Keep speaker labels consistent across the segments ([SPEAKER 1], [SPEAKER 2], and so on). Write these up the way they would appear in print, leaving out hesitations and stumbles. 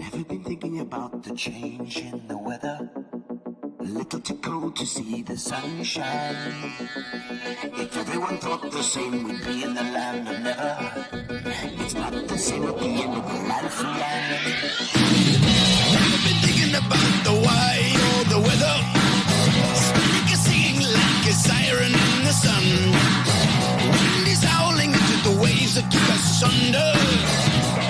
[SPEAKER 1] Have you been thinking about the change in the weather? A little too cold to see the sunshine. If everyone thought the same, we'd be in the land of never. It's not the same at the end of the lifeline. Have you been thinking about the why or the weather? Spirit is singing like a siren in the sun. Wind is howling into the waves that took us under.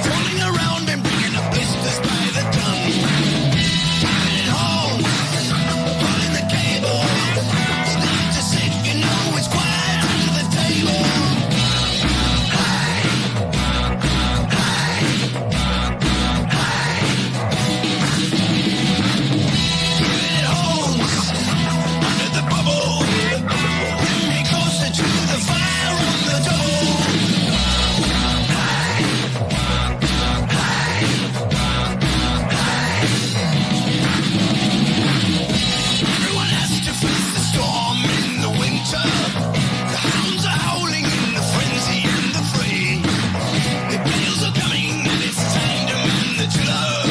[SPEAKER 1] Falling around and bringing up blisters by the ton. Driving home, pulling the cable. Start to sink, you know it's quiet under the table. High, high, high. It holds under the bubble. Bring me closer to the fire on the double. Everyone has to face the storm in the winter. The hounds are howling in the frenzy and the fray. The gales are coming and it's time to mend the tiller.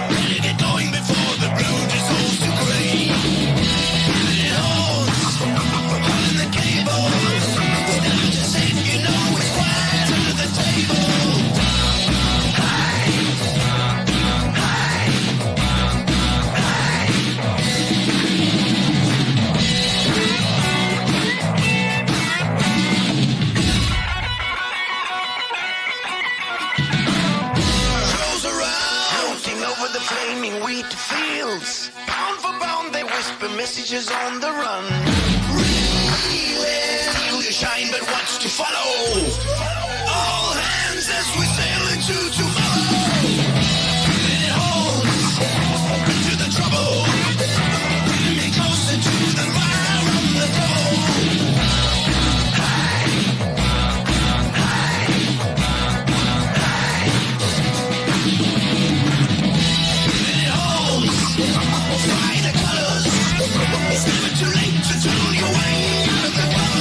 [SPEAKER 1] Better get going before the road is all too grey. It holds, pulling the cable. Stand to safe, you know it's quiet under the table. Rolls around, floating over the flaming wheat fields. Pound for pound, they whisper messages on the run. Reeling, feel to shine, but what's to follow? All hands as we sail into tomorrow. It holds into the trouble. Bring me closer to the fire on the double. It holds, fly the colors. It's never too late to turn your way out of the buzz.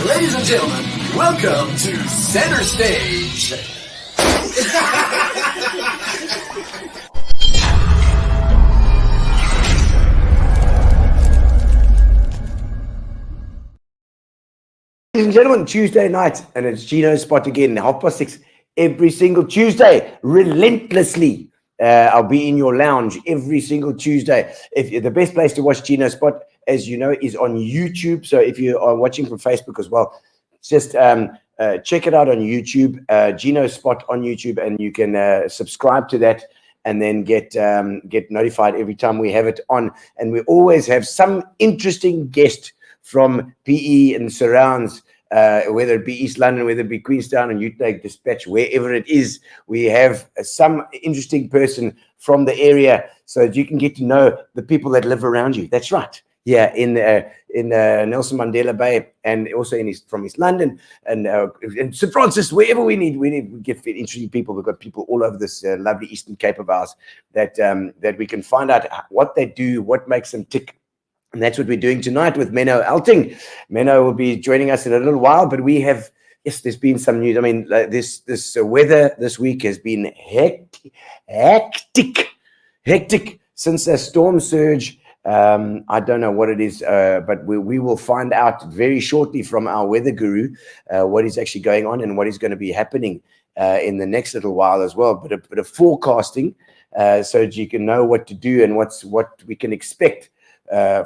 [SPEAKER 2] Ladies and gentlemen, welcome to Center Stage.
[SPEAKER 3] Ladies and gentlemen, Tuesday night, and it's Gino's spot again, 6:30 every single Tuesday, relentlessly. I'll be in your lounge every single Tuesday. If the best place to watch Gino's spot, as you know, is on YouTube. So if you are watching from Facebook as well, just check it out on YouTube, Gino's spot on YouTube, and you can subscribe to that and then get notified every time we have it on. And we always have some interesting guest from PE and surrounds, whether it be East London, whether it be Queenstown and Utrecht Dispatch, wherever it is, we have some interesting person from the area so that you can get to know the people that live around you. That's right. Yeah, in Nelson Mandela Bay, and also from East London and St. Francis, wherever we get interesting people. We've got people all over this lovely Eastern Cape of ours that we can find out what they do, what makes them tick. And that's what we're doing tonight with Meno Alting. Meno will be joining us in a little while, but we have, yes, there's been some news. I mean, this weather this week has been hectic since a storm surge. I don't know what it is, but we will find out very shortly from our weather guru what is actually going on and what is going to be happening in the next little while as well. But a bit of forecasting so that you can know what to do and what we can expect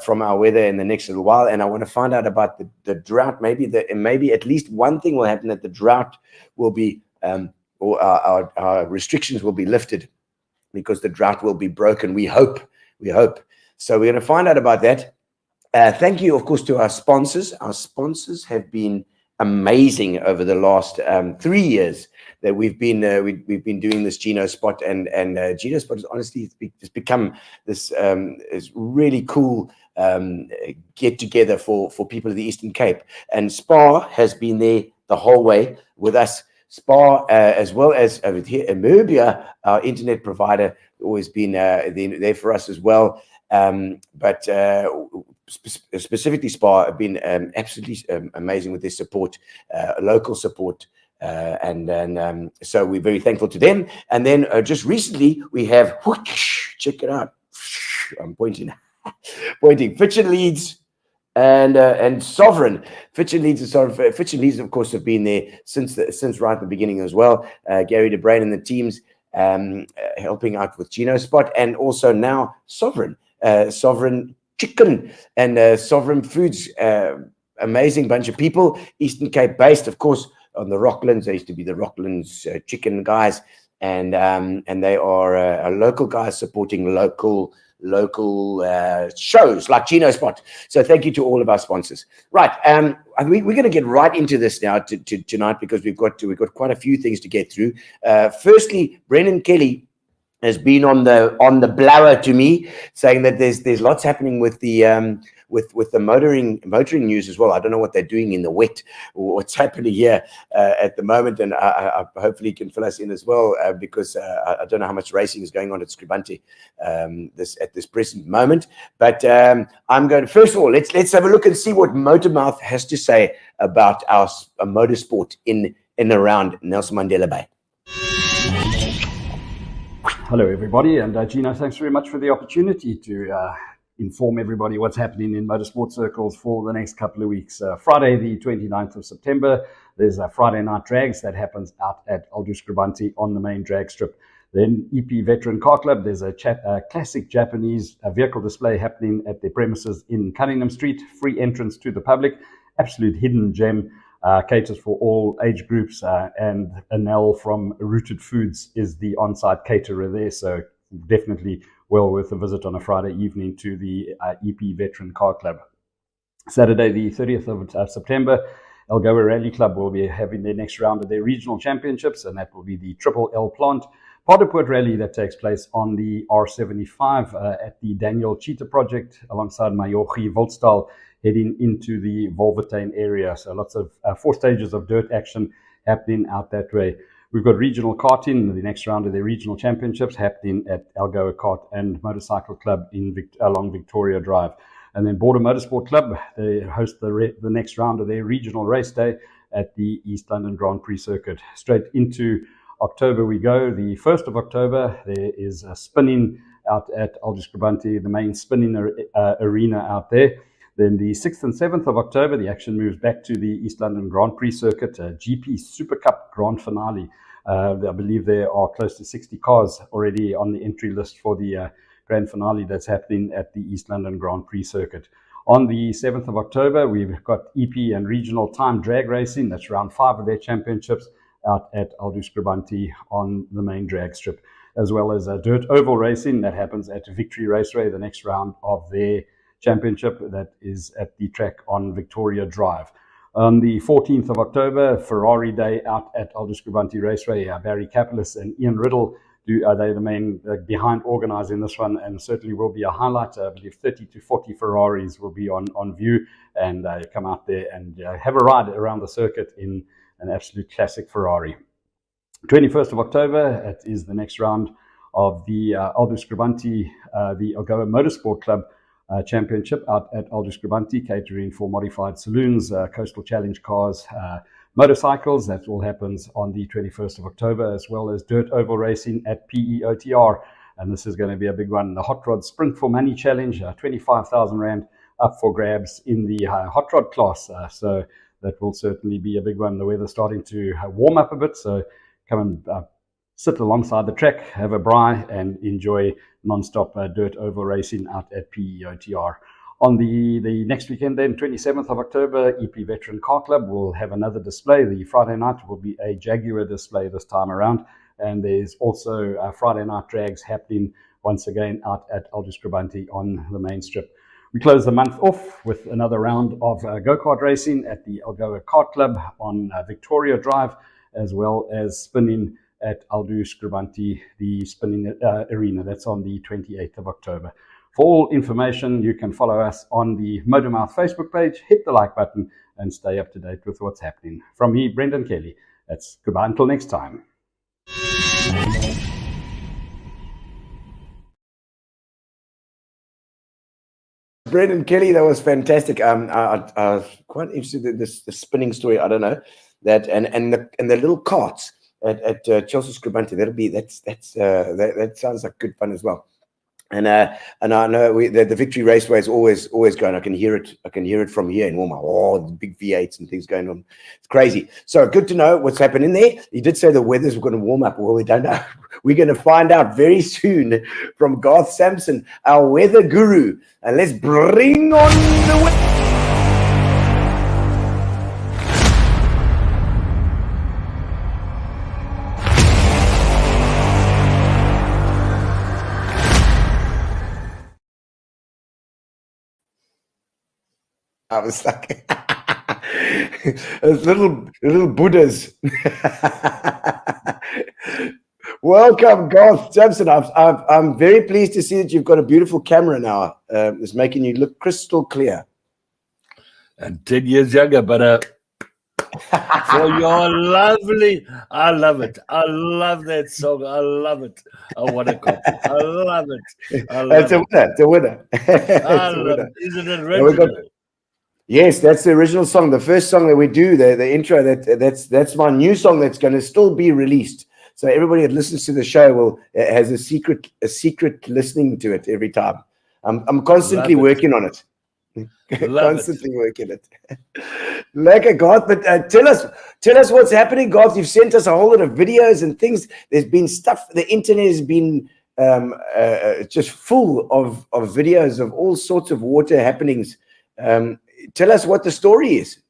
[SPEAKER 3] from our weather in the next little while. And I want to find out about the drought. Maybe at least one thing will happen, that the drought will be or our restrictions will be lifted, because the drought will be broken. We hope. So we're going to find out about that. Thank you, of course, to our sponsors. Our sponsors have been amazing over the last 3 years that we've been doing this Gino spot, and Gino spot has honestly it's become this is really cool get together for people of the Eastern Cape, and Spa has been there the whole way with us Spa, as well as over here, Emerbia, our internet provider, always been there for us as well. But specifically Spa have been absolutely amazing with their support, local support. So we're very thankful to them. And then just recently we have, check it out. I'm pointing Fitch and Leeds and Sovereign. Fitch and Leeds and Sovereign. Fitch and Leeds, of course, have been there since right at the beginning as well. Gary DeBrain and the teams helping out with Gino Spot, and also now Sovereign Chicken and Sovereign Foods. Amazing bunch of people, Eastern Cape based, of course, on the Rocklands. They used to be the Rocklands chicken guys, and they are local guys supporting local shows like Gino Spot. So thank you to all of our sponsors. Right, we're going to get right into this now tonight, because we've got quite a few things to get through. Firstly, Brendan Kelly has been on the blower to me, saying that there's lots happening with the with the motoring news as well. I don't know what they're doing in the wet, or what's happening here at the moment, and I hopefully can fill us in as well, because I don't know how much racing is going on at Scribante at this present moment. But I'm going to, first of all, let's have a look and see what Motormouth has to say about our motorsport in and around Nelson Mandela Bay.
[SPEAKER 4] Hello, everybody, and Gino, thanks very much for the opportunity to inform everybody what's happening in motorsport circles for the next couple of weeks. Friday, the 29th of September, there's a Friday night drags that happens out at Aldous Scribante on the main drag strip. Then EP Veteran Car Club, there's a classic Japanese vehicle display happening at their premises in Cunningham Street, free entrance to the public, absolute hidden gem. Caters for all age groups, and Anel from Rooted Foods is the on-site caterer there, so definitely well worth a visit on a Friday evening to the EP Veteran Car Club. Saturday, the 30th of September, Algoa Rally Club will be having their next round of their regional championships, and that will be the Triple L Plant Paardepoort Rally that takes place on the R75 at the Daniel Cheetah Project alongside Mayochi Voltstal, heading into the Wolvertane area. So lots of 4 stages of dirt action happening out that way. We've got regional karting, the next round of their regional championships happening at Algoa Kart and Motorcycle Club along Victoria Drive. And then Border Motorsport Club, they host the next round of their regional race day at the East London Grand Prix circuit. Straight into October we go. The 1st of October, there is a spinning out at Aldous Scribante, the main spinning arena out there. Then the 6th and 7th of October, the action moves back to the East London Grand Prix circuit, GP Super Cup Grand Finale. I believe there are close to 60 cars already on the entry list for the Grand Finale that's happening at the East London Grand Prix circuit. On the 7th of October, we've got EP and regional time drag racing. That's round 5 of their championships out at Aldous Scribante on the main drag strip, as well as dirt oval racing that happens at Victory Raceway, the next round of their championship that is at the track on Victoria Drive. On the 14th of October, Ferrari Day out at Aldous Scribante Raceway. Barry Kapelis and Ian Riddle are they the main behind organising this one, and certainly will be a highlight. I believe 30 to 40 Ferraris will be on view, and come out there and have a ride around the circuit in an absolute classic Ferrari. 21st of October, it is the next round of the Aldous Scribante, the Algoa Motorsport Club Championship out at Aldous Scribante, catering for modified saloons, coastal challenge cars, motorcycles. That all happens on the 21st of October, as well as dirt oval racing at PEOTR. And this is going to be a big one. The Hot Rod Sprint for Money Challenge, 25,000 Rand up for grabs in the Hot Rod class. So that will certainly be a big one. The weather's starting to warm up a bit, so come and sit alongside the track, have a braai, and enjoy non-stop dirt oval racing out at PEOTR. On the next weekend then, 27th of October, EP Veteran Car Club will have another display. The Friday night will be a Jaguar display this time around. And there's also Friday night drags happening once again out at Aldous Scribante on the main strip. We close the month off with another round of go-kart racing at the Algoa Kart Club on Victoria Drive, as well as spinning at Aldous Scribante, the spinning arena. That's on the 28th of October. For all information, you can follow us on the Motormouth Facebook page, hit the like button, and stay up to date with what's happening. From me, Brendan Kelly, That's goodbye until next time.
[SPEAKER 3] Brendan Kelly, that was fantastic. I was quite interested in this the spinning story. I don't know that, and the little carts at Chelsea Scribante. That sounds like good fun as well. And I know the Victory Raceway is always going. I can hear it from here in Walmart. The big V8s and things going on. It's crazy. So good to know what's happening there. You did say the weather's going to warm up. Well, we don't know. We're going to find out very soon from Garth Sampson, our weather guru. And let's bring on the weather. I was like, those little Buddhas. Welcome, Garth Sampson. I'm very pleased to see that you've got a beautiful camera now. It's making you look crystal clear.
[SPEAKER 5] And 10 years younger, but for your lovely, I love it. I love that song. I love it. I want a copy. I love it.
[SPEAKER 3] It's a winner.
[SPEAKER 5] I love it. Isn't it original?
[SPEAKER 3] Yes, that's the original song. The first song that we do, the intro, that's my new song that's going to still be released. So everybody that listens to the show has a secret listening to it every time. I'm constantly working on it. Constantly working it. Like Garth, but tell us what's happening, Garth. You've sent us a whole lot of videos and things. There's been stuff. The internet has been just full of videos of all sorts of water happenings. Tell us what the story is.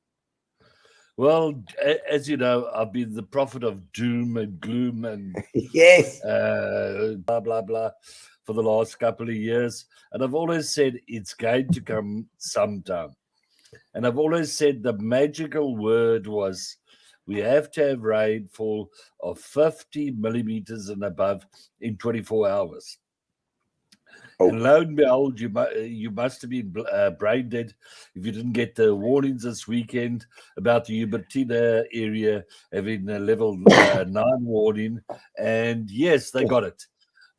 [SPEAKER 5] Well, as you know, I've been the prophet of doom and gloom and
[SPEAKER 3] yes,
[SPEAKER 5] blah, blah, blah for the last couple of years. And I've always said it's going to come sometime. And I've always said the magical word was we have to have rainfall of 50 millimeters and above in 24 hours. Oh. And lo and behold, you must have been brain dead if you didn't get the warnings this weekend about the Hubertina area having a level 9 warning. And yes, they got it.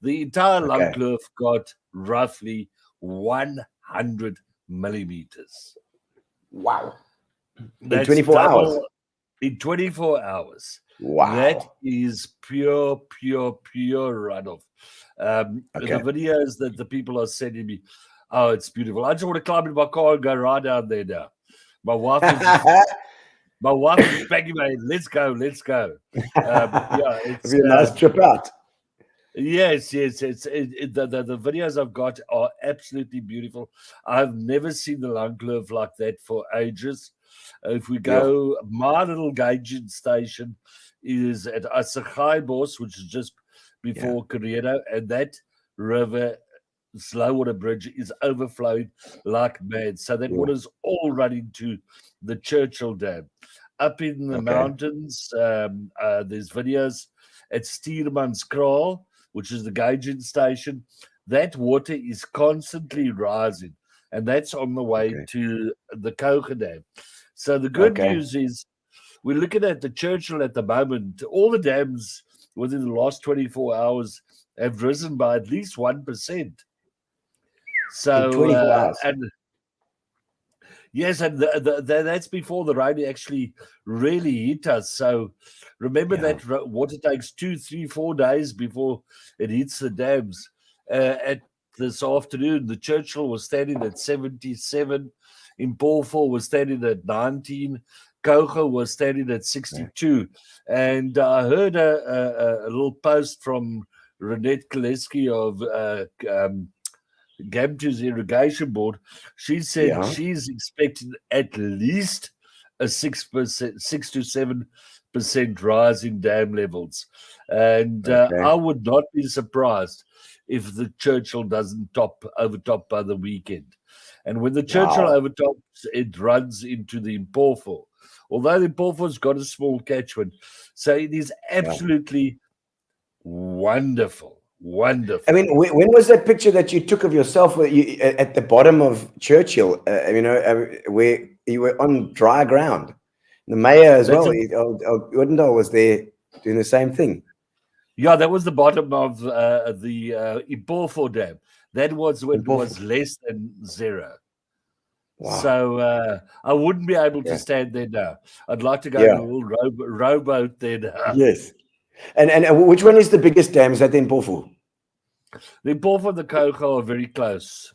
[SPEAKER 5] The entire Langkloof got roughly 100 millimeters.
[SPEAKER 3] Wow.
[SPEAKER 5] That's
[SPEAKER 3] in 24 hours?
[SPEAKER 5] In 24 hours.
[SPEAKER 3] Wow.
[SPEAKER 5] That is pure runoff. The videos that the people are sending me, oh, it's beautiful. I just want to climb in my car and go right down there now. My wife is begging me, let's go.
[SPEAKER 3] It's a nice trip out.
[SPEAKER 5] Yes. The videos I've got are absolutely beautiful. I've never seen the Langkloof like that for ages. If we go, my little gauging station is at Assegaibos, which is just before Koreano, and that river, Slowwater Bridge, is overflowing like mad. So that water's all running to the Churchill Dam. Up in the mountains, there's videos at Stiermanskraal, which is the gauging station. That water is constantly rising, and that's on the way to the Koga Dam. So the good news is we're looking at the Churchill at the moment. All the dams within the last 24 hours have risen by at least 1%. So,
[SPEAKER 3] in 24 hours.
[SPEAKER 5] And yes, and that's before the rain actually really hit us. So remember that water takes 2, 3, 4 days before it hits the dams. At this afternoon, the Churchill was standing at 77. Impolfo was standing at 19. Koga was standing at 62. And I heard a little post from Renette Koleski of Gamtu's Irrigation Board. She said she's expecting at least a 6 to 7% rise in dam levels. And I would not be surprised if the Churchill doesn't overtop by the weekend. And when the Churchill overtops, it runs into the Impolfo. Although the Impolfo's got a small catchment. So it is absolutely wonderful.
[SPEAKER 3] I mean, when was that picture that you took of yourself at the bottom of Churchill, where you were on dry ground? The mayor as
[SPEAKER 5] That's
[SPEAKER 3] well.
[SPEAKER 5] a-
[SPEAKER 3] Udendal was there doing the same thing.
[SPEAKER 5] Yeah, that was the bottom of the Ipolfo Dam. That was when it
[SPEAKER 3] Ipolfo.
[SPEAKER 5] was less than zero.
[SPEAKER 3] Wow.
[SPEAKER 5] So I wouldn't be able to
[SPEAKER 3] Yeah.
[SPEAKER 5] stand there now. I'd like to go
[SPEAKER 3] Yeah.
[SPEAKER 5] in a little rowboat there now.
[SPEAKER 3] Yes. And which one is the biggest dam? Is that in Ipolfo?
[SPEAKER 5] The Ipolfo and the Koga are very close.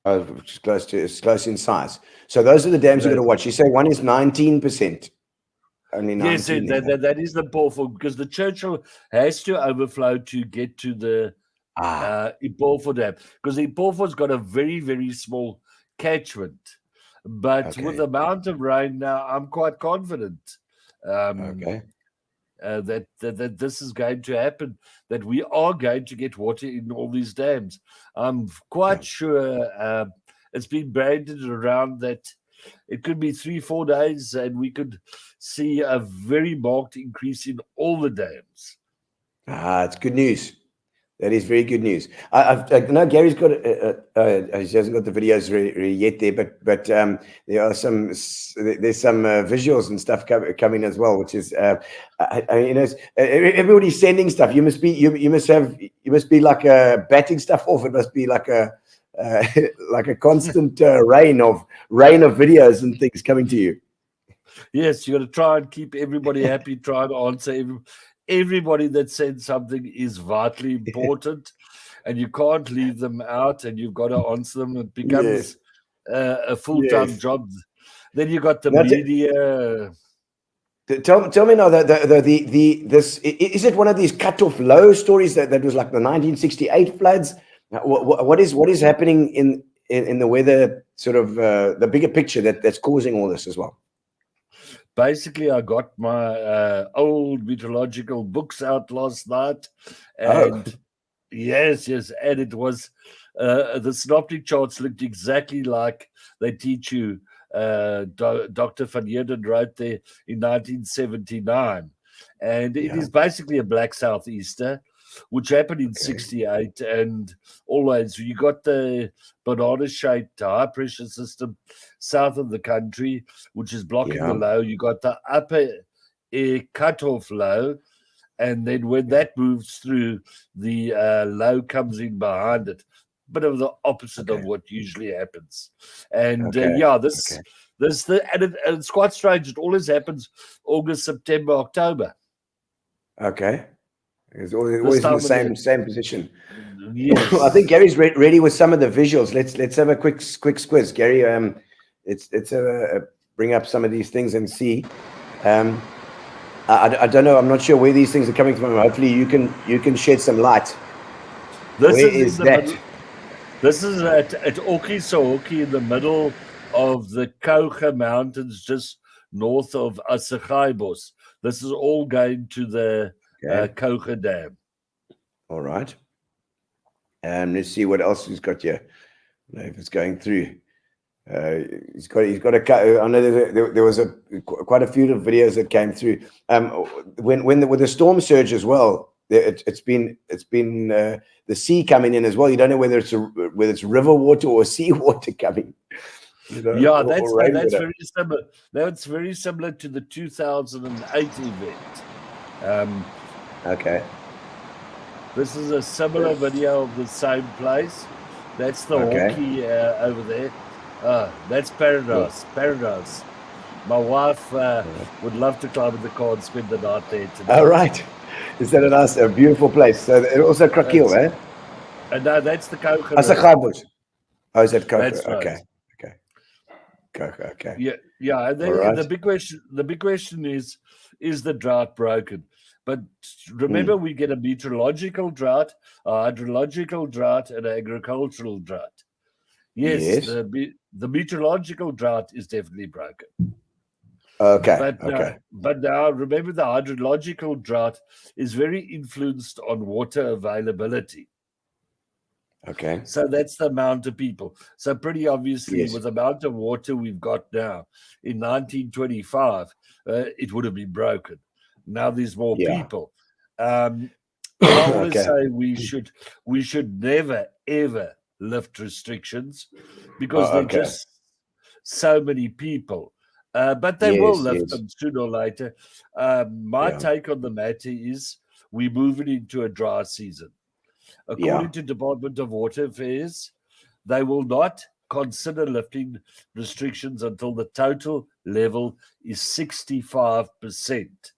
[SPEAKER 3] Which is it's close in size. So those are the dams you're going to watch. You say one is 19%. Only 19.
[SPEAKER 5] Yes, that is the Ipolfo, because the Churchill has to overflow to get to the Ipolfo Dam, because the Ipolfo's got a very, very small catchment. But with the amount of rain now, I'm quite confident that this is going to happen, that we are going to get water in all these dams. I'm quite sure it's been branded around that it could be 3-4 days and we could see a very marked increase in all the dams.
[SPEAKER 3] It's good news. That is very good news. I know Gary's got he hasn't got the videos really yet there, but there are some visuals and stuff coming as well, which is everybody's sending stuff. You must be like batting stuff off. It must be like a constant rain of videos and things coming to you.
[SPEAKER 5] Yes, you got to try and keep everybody happy. Try to answer everybody that sends something is vitally important, and you can't leave them out, and you've got to answer them. It becomes a full-time job. Then you got the media.
[SPEAKER 3] Tell me now this is it one of these cut-off low stories that was like the 1968 floods? What is happening in the weather, sort of the bigger picture that's causing all this as well?
[SPEAKER 5] Basically, I got my old meteorological books out last night, and yes, and it was the synoptic charts looked exactly like they teach you. Dr. Van Heerden wrote there in 1979, and it is basically a black southeaster, which happened in 68, and always you got the banana-shaped high-pressure system south of the country, which is blocking the low. You got the upper air cut-off low, and then when that moves through, the low comes in behind it. Bit of the opposite of what usually happens. And it's quite strange. It always happens August, September, October.
[SPEAKER 3] Okay. It's always in the same position.
[SPEAKER 5] Yes.
[SPEAKER 3] I think Gary's ready with some of the visuals. Let's have a quick squiz, Gary. Let's bring up some of these things and see. I don't know. I'm not sure where these things are coming from. Hopefully, you can shed some light. Where is that?
[SPEAKER 5] This is at Okisoki in the middle of the Koga Mountains, just north of Asagaibos. This is all going to the Koga Dam.
[SPEAKER 3] All right. Let's see what else he's got here. I don't know if it's going through. He's got a. I know there was quite a few videos that came through. With the storm surge as well, it's been the sea coming in as well. You don't know whether it's river water or sea water coming.
[SPEAKER 5] That's very similar. That's very similar to the 2008 event.
[SPEAKER 3] Okay. This
[SPEAKER 5] is a similar video of the same place. That's the hockey over there. That's paradise. Paradise. My wife would love to climb in the car and spend the night there today.
[SPEAKER 3] All right. Is that a beautiful place? So also Krakeel, eh?
[SPEAKER 5] No, that's the Koga.
[SPEAKER 3] Asagaibos. Oh, is that Koga?
[SPEAKER 5] That's right.
[SPEAKER 3] Okay. Koga. Okay.
[SPEAKER 5] Yeah. And the big question is the drought broken? But remember, we get a meteorological drought, a hydrological drought, and an agricultural drought. Yes. The meteorological drought is definitely broken.
[SPEAKER 3] Okay.
[SPEAKER 5] But now remember, the hydrological drought is very influenced on water availability.
[SPEAKER 3] Okay.
[SPEAKER 5] So that's the amount of people. So pretty obviously, with the amount of water we've got now, in 1925, it would have been broken. Now there's more people. I always say we should never ever lift restrictions because there are just so many people. But they will
[SPEAKER 3] Yes,
[SPEAKER 5] lift
[SPEAKER 3] yes.
[SPEAKER 5] them sooner or later. My
[SPEAKER 3] Yeah.
[SPEAKER 5] take on the matter is we're moving into a dry season. According to Department of Water Affairs, they will not consider lifting restrictions until the total level is 65%.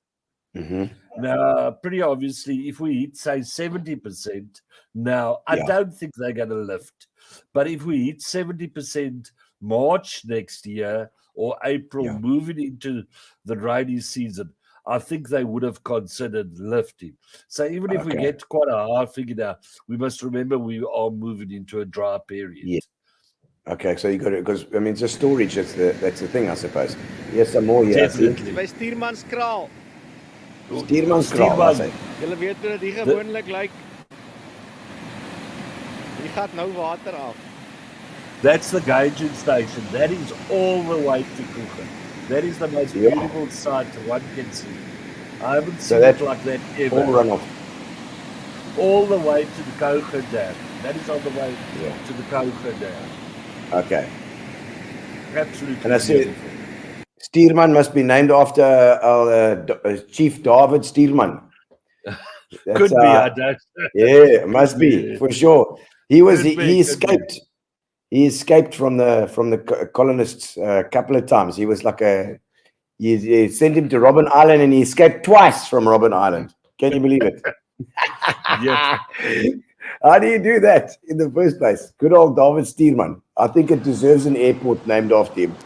[SPEAKER 5] Now, pretty obviously, if we hit, say, 70%, now I don't think they're going to lift. But if we hit 70% March next year or April, moving into the rainy season, I think they would have considered lifting. So even if we get quite a high figure now, we must remember we are moving into a dry period.
[SPEAKER 3] Yeah. Okay, so you got it, because I mean, it's a storage. That's the thing, I suppose. Here's some more here.
[SPEAKER 5] Definitely.
[SPEAKER 6] By Stuurmanskraal.
[SPEAKER 3] Stuurmanskraal, was hy.
[SPEAKER 6] Julle weet hoe dit gewoonlik lyk. Hier gaat nou water af.
[SPEAKER 5] That's the gauging station. That is all the way to Kuchen. That is the most beautiful sight one can see. I haven't seen it like that ever.
[SPEAKER 3] All run off.
[SPEAKER 5] All the way to the Kuchen Dam. That is on the way to the Kuchen Dam.
[SPEAKER 3] Okay.
[SPEAKER 5] Absolutely.
[SPEAKER 3] And I said, Stuurman must be named after Chief David Stuurman.
[SPEAKER 5] Could be, I don't.
[SPEAKER 3] Yeah, it must be for sure. He escaped. He escaped from the colonists a couple of times. He was like you sent him to Robben Island and he escaped twice from Robben Island. Can you believe it?
[SPEAKER 5] Yes.
[SPEAKER 3] How do you do that in the first place? Good old David Stuurman. I think it deserves an airport named after him.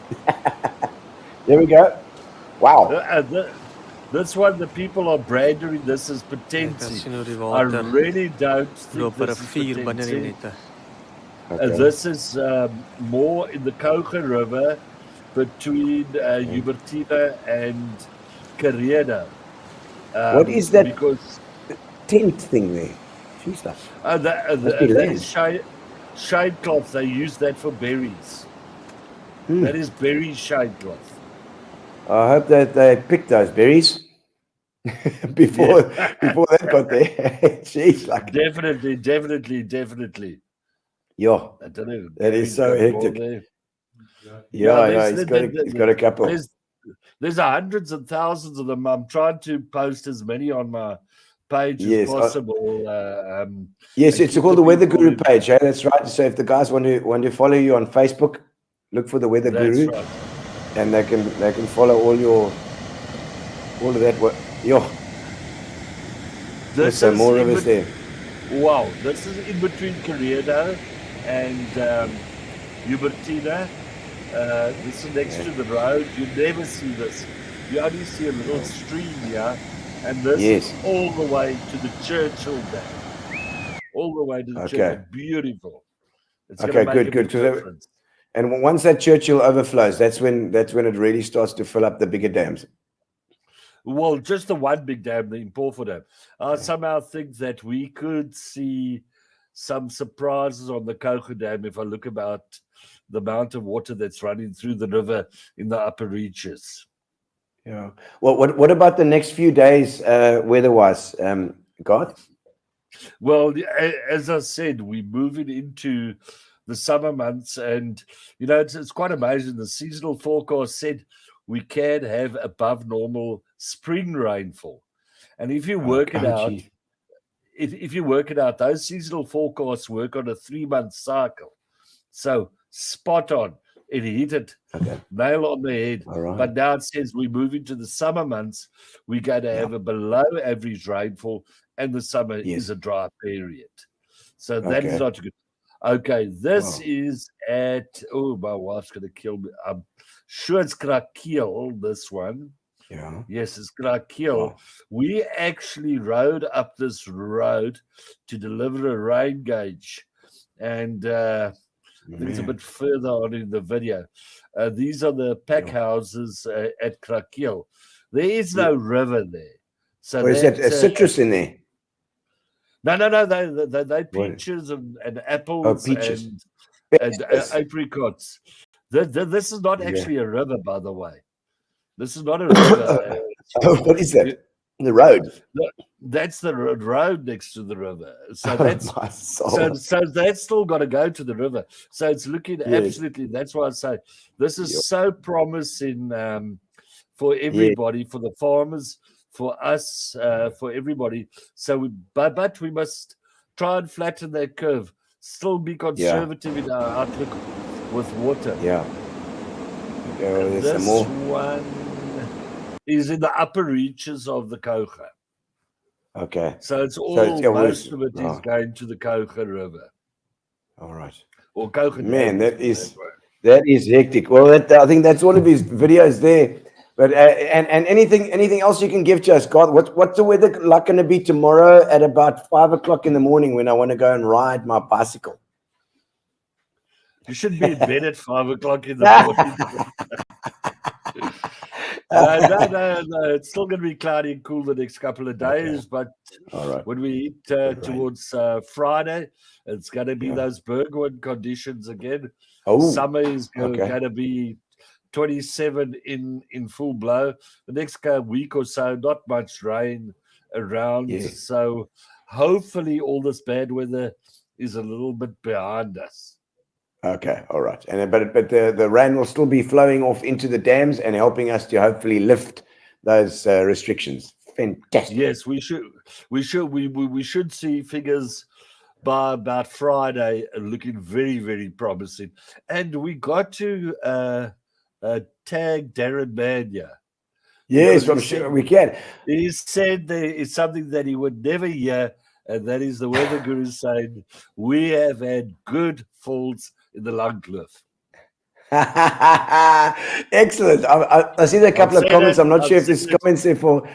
[SPEAKER 3] There we go. Wow.
[SPEAKER 5] This one, the people are branding this as potency. I really don't think this is potency. This is more in the Kouga River between Hubertina and Carrera.
[SPEAKER 3] What is that
[SPEAKER 5] because
[SPEAKER 3] tent thing there? Jeez,
[SPEAKER 5] that is shade cloth. They use that for berries. That is berry shade cloth.
[SPEAKER 3] I hope that they picked those berries before that got there. Jeez, like
[SPEAKER 5] Definitely.
[SPEAKER 3] Yeah,
[SPEAKER 5] I don't know.
[SPEAKER 3] That is so hectic. Yeah, he's got a couple.
[SPEAKER 5] There's hundreds and thousands of them. I'm trying to post as many on my page as possible.
[SPEAKER 3] Yes, it's called the Weather Guru page. Yeah, that's right. So if the guys want to follow you on Facebook, look for the Weather Guru, and they can follow all of that. Yeah, there's some more rivers there.
[SPEAKER 5] Wow, this is in between Carrera and Hubertina. This is next to the road. You never see this. You only see a little stream here, and this is all the way to the Churchill Dam. All the way to the Churchill. Beautiful. It's
[SPEAKER 3] good. And once that Churchill overflows, that's when it really starts to fill up the bigger dams.
[SPEAKER 5] Well, just the one big dam, the Impofo Dam. I somehow think that we could see some surprises on the Kouga Dam if I look about the amount of water that's running through the river in the upper reaches.
[SPEAKER 3] Yeah. Well, what about the next few days weather-wise, Garth?
[SPEAKER 5] Well, as I said, we're moving into the summer months, and it's quite amazing. The seasonal forecast said we can have above normal spring rainfall, and if you work it out, if you work it out, those seasonal forecasts work on a 3-month cycle. So spot on. It hit it nail on the head.
[SPEAKER 3] Right.
[SPEAKER 5] But now it says we move into the summer months. We're going to have a below average rainfall, and the summer is a dry period. So that is not good. Okay, this is at, my wife's going to kill me. I'm sure it's Krakiel, this one.
[SPEAKER 3] Yeah.
[SPEAKER 5] Yes, it's Krakiel. Wow. We actually rode up this road to deliver a rain gauge. And I think it's a bit further on in the video. These are the pack houses at Krakiel. There is no river there. So
[SPEAKER 3] is that citrus in there?
[SPEAKER 5] No. They peaches and apples and apricots. This is not actually a river, by the way. This is not a river.
[SPEAKER 3] What is that? The road?
[SPEAKER 5] that's the road next to the river. So
[SPEAKER 3] Oh,
[SPEAKER 5] that's
[SPEAKER 3] my soul.
[SPEAKER 5] so that's still got to go to the river. So it's looking
[SPEAKER 3] Yes.
[SPEAKER 5] absolutely. That's why I say this is
[SPEAKER 3] Yep.
[SPEAKER 5] so promising for everybody, for the farmers, for us, for everybody. So but we must try and flatten that curve. Still be conservative in our outlook with water.
[SPEAKER 3] Yeah. There's
[SPEAKER 5] This
[SPEAKER 3] some more.
[SPEAKER 5] one is in the upper reaches of the Koga.
[SPEAKER 3] Okay.
[SPEAKER 5] So it's all,
[SPEAKER 3] it's always-
[SPEAKER 5] most of it is going to the Koga River.
[SPEAKER 3] All right.
[SPEAKER 5] Or Koga
[SPEAKER 3] Man,
[SPEAKER 5] Dam,
[SPEAKER 3] that is hectic. Well, I think that's all of his videos there. But and anything else you can give to us, God? What's the weather like going to be tomorrow at about 5 o'clock in the morning when I want to go and ride my bicycle?
[SPEAKER 5] You should be in bed at 5 o'clock in the morning. No, it's still going to be cloudy and cool the next couple of days. But
[SPEAKER 3] All right.
[SPEAKER 5] when we hit towards Friday, it's going to be those Bergwind conditions again.
[SPEAKER 3] Oh,
[SPEAKER 5] Summer is going to be 27 in full blow. The next week or so, not much rain around.
[SPEAKER 3] Yeah.
[SPEAKER 5] So hopefully all this bad weather is a little bit behind us.
[SPEAKER 3] Okay, all right. And but the rain will still be flowing off into the dams and helping us to hopefully lift those restrictions. Fantastic.
[SPEAKER 5] Yes, we should see figures by about Friday looking very, very promising. And we got to tag Darren Mania.
[SPEAKER 3] Yes, I'm sure we can.
[SPEAKER 5] He said there is something that he would never hear, and that is the weather guru saying, we have had good falls in the Langkloof.
[SPEAKER 3] Excellent. I see a couple of comments. I'm not sure if there's comments there for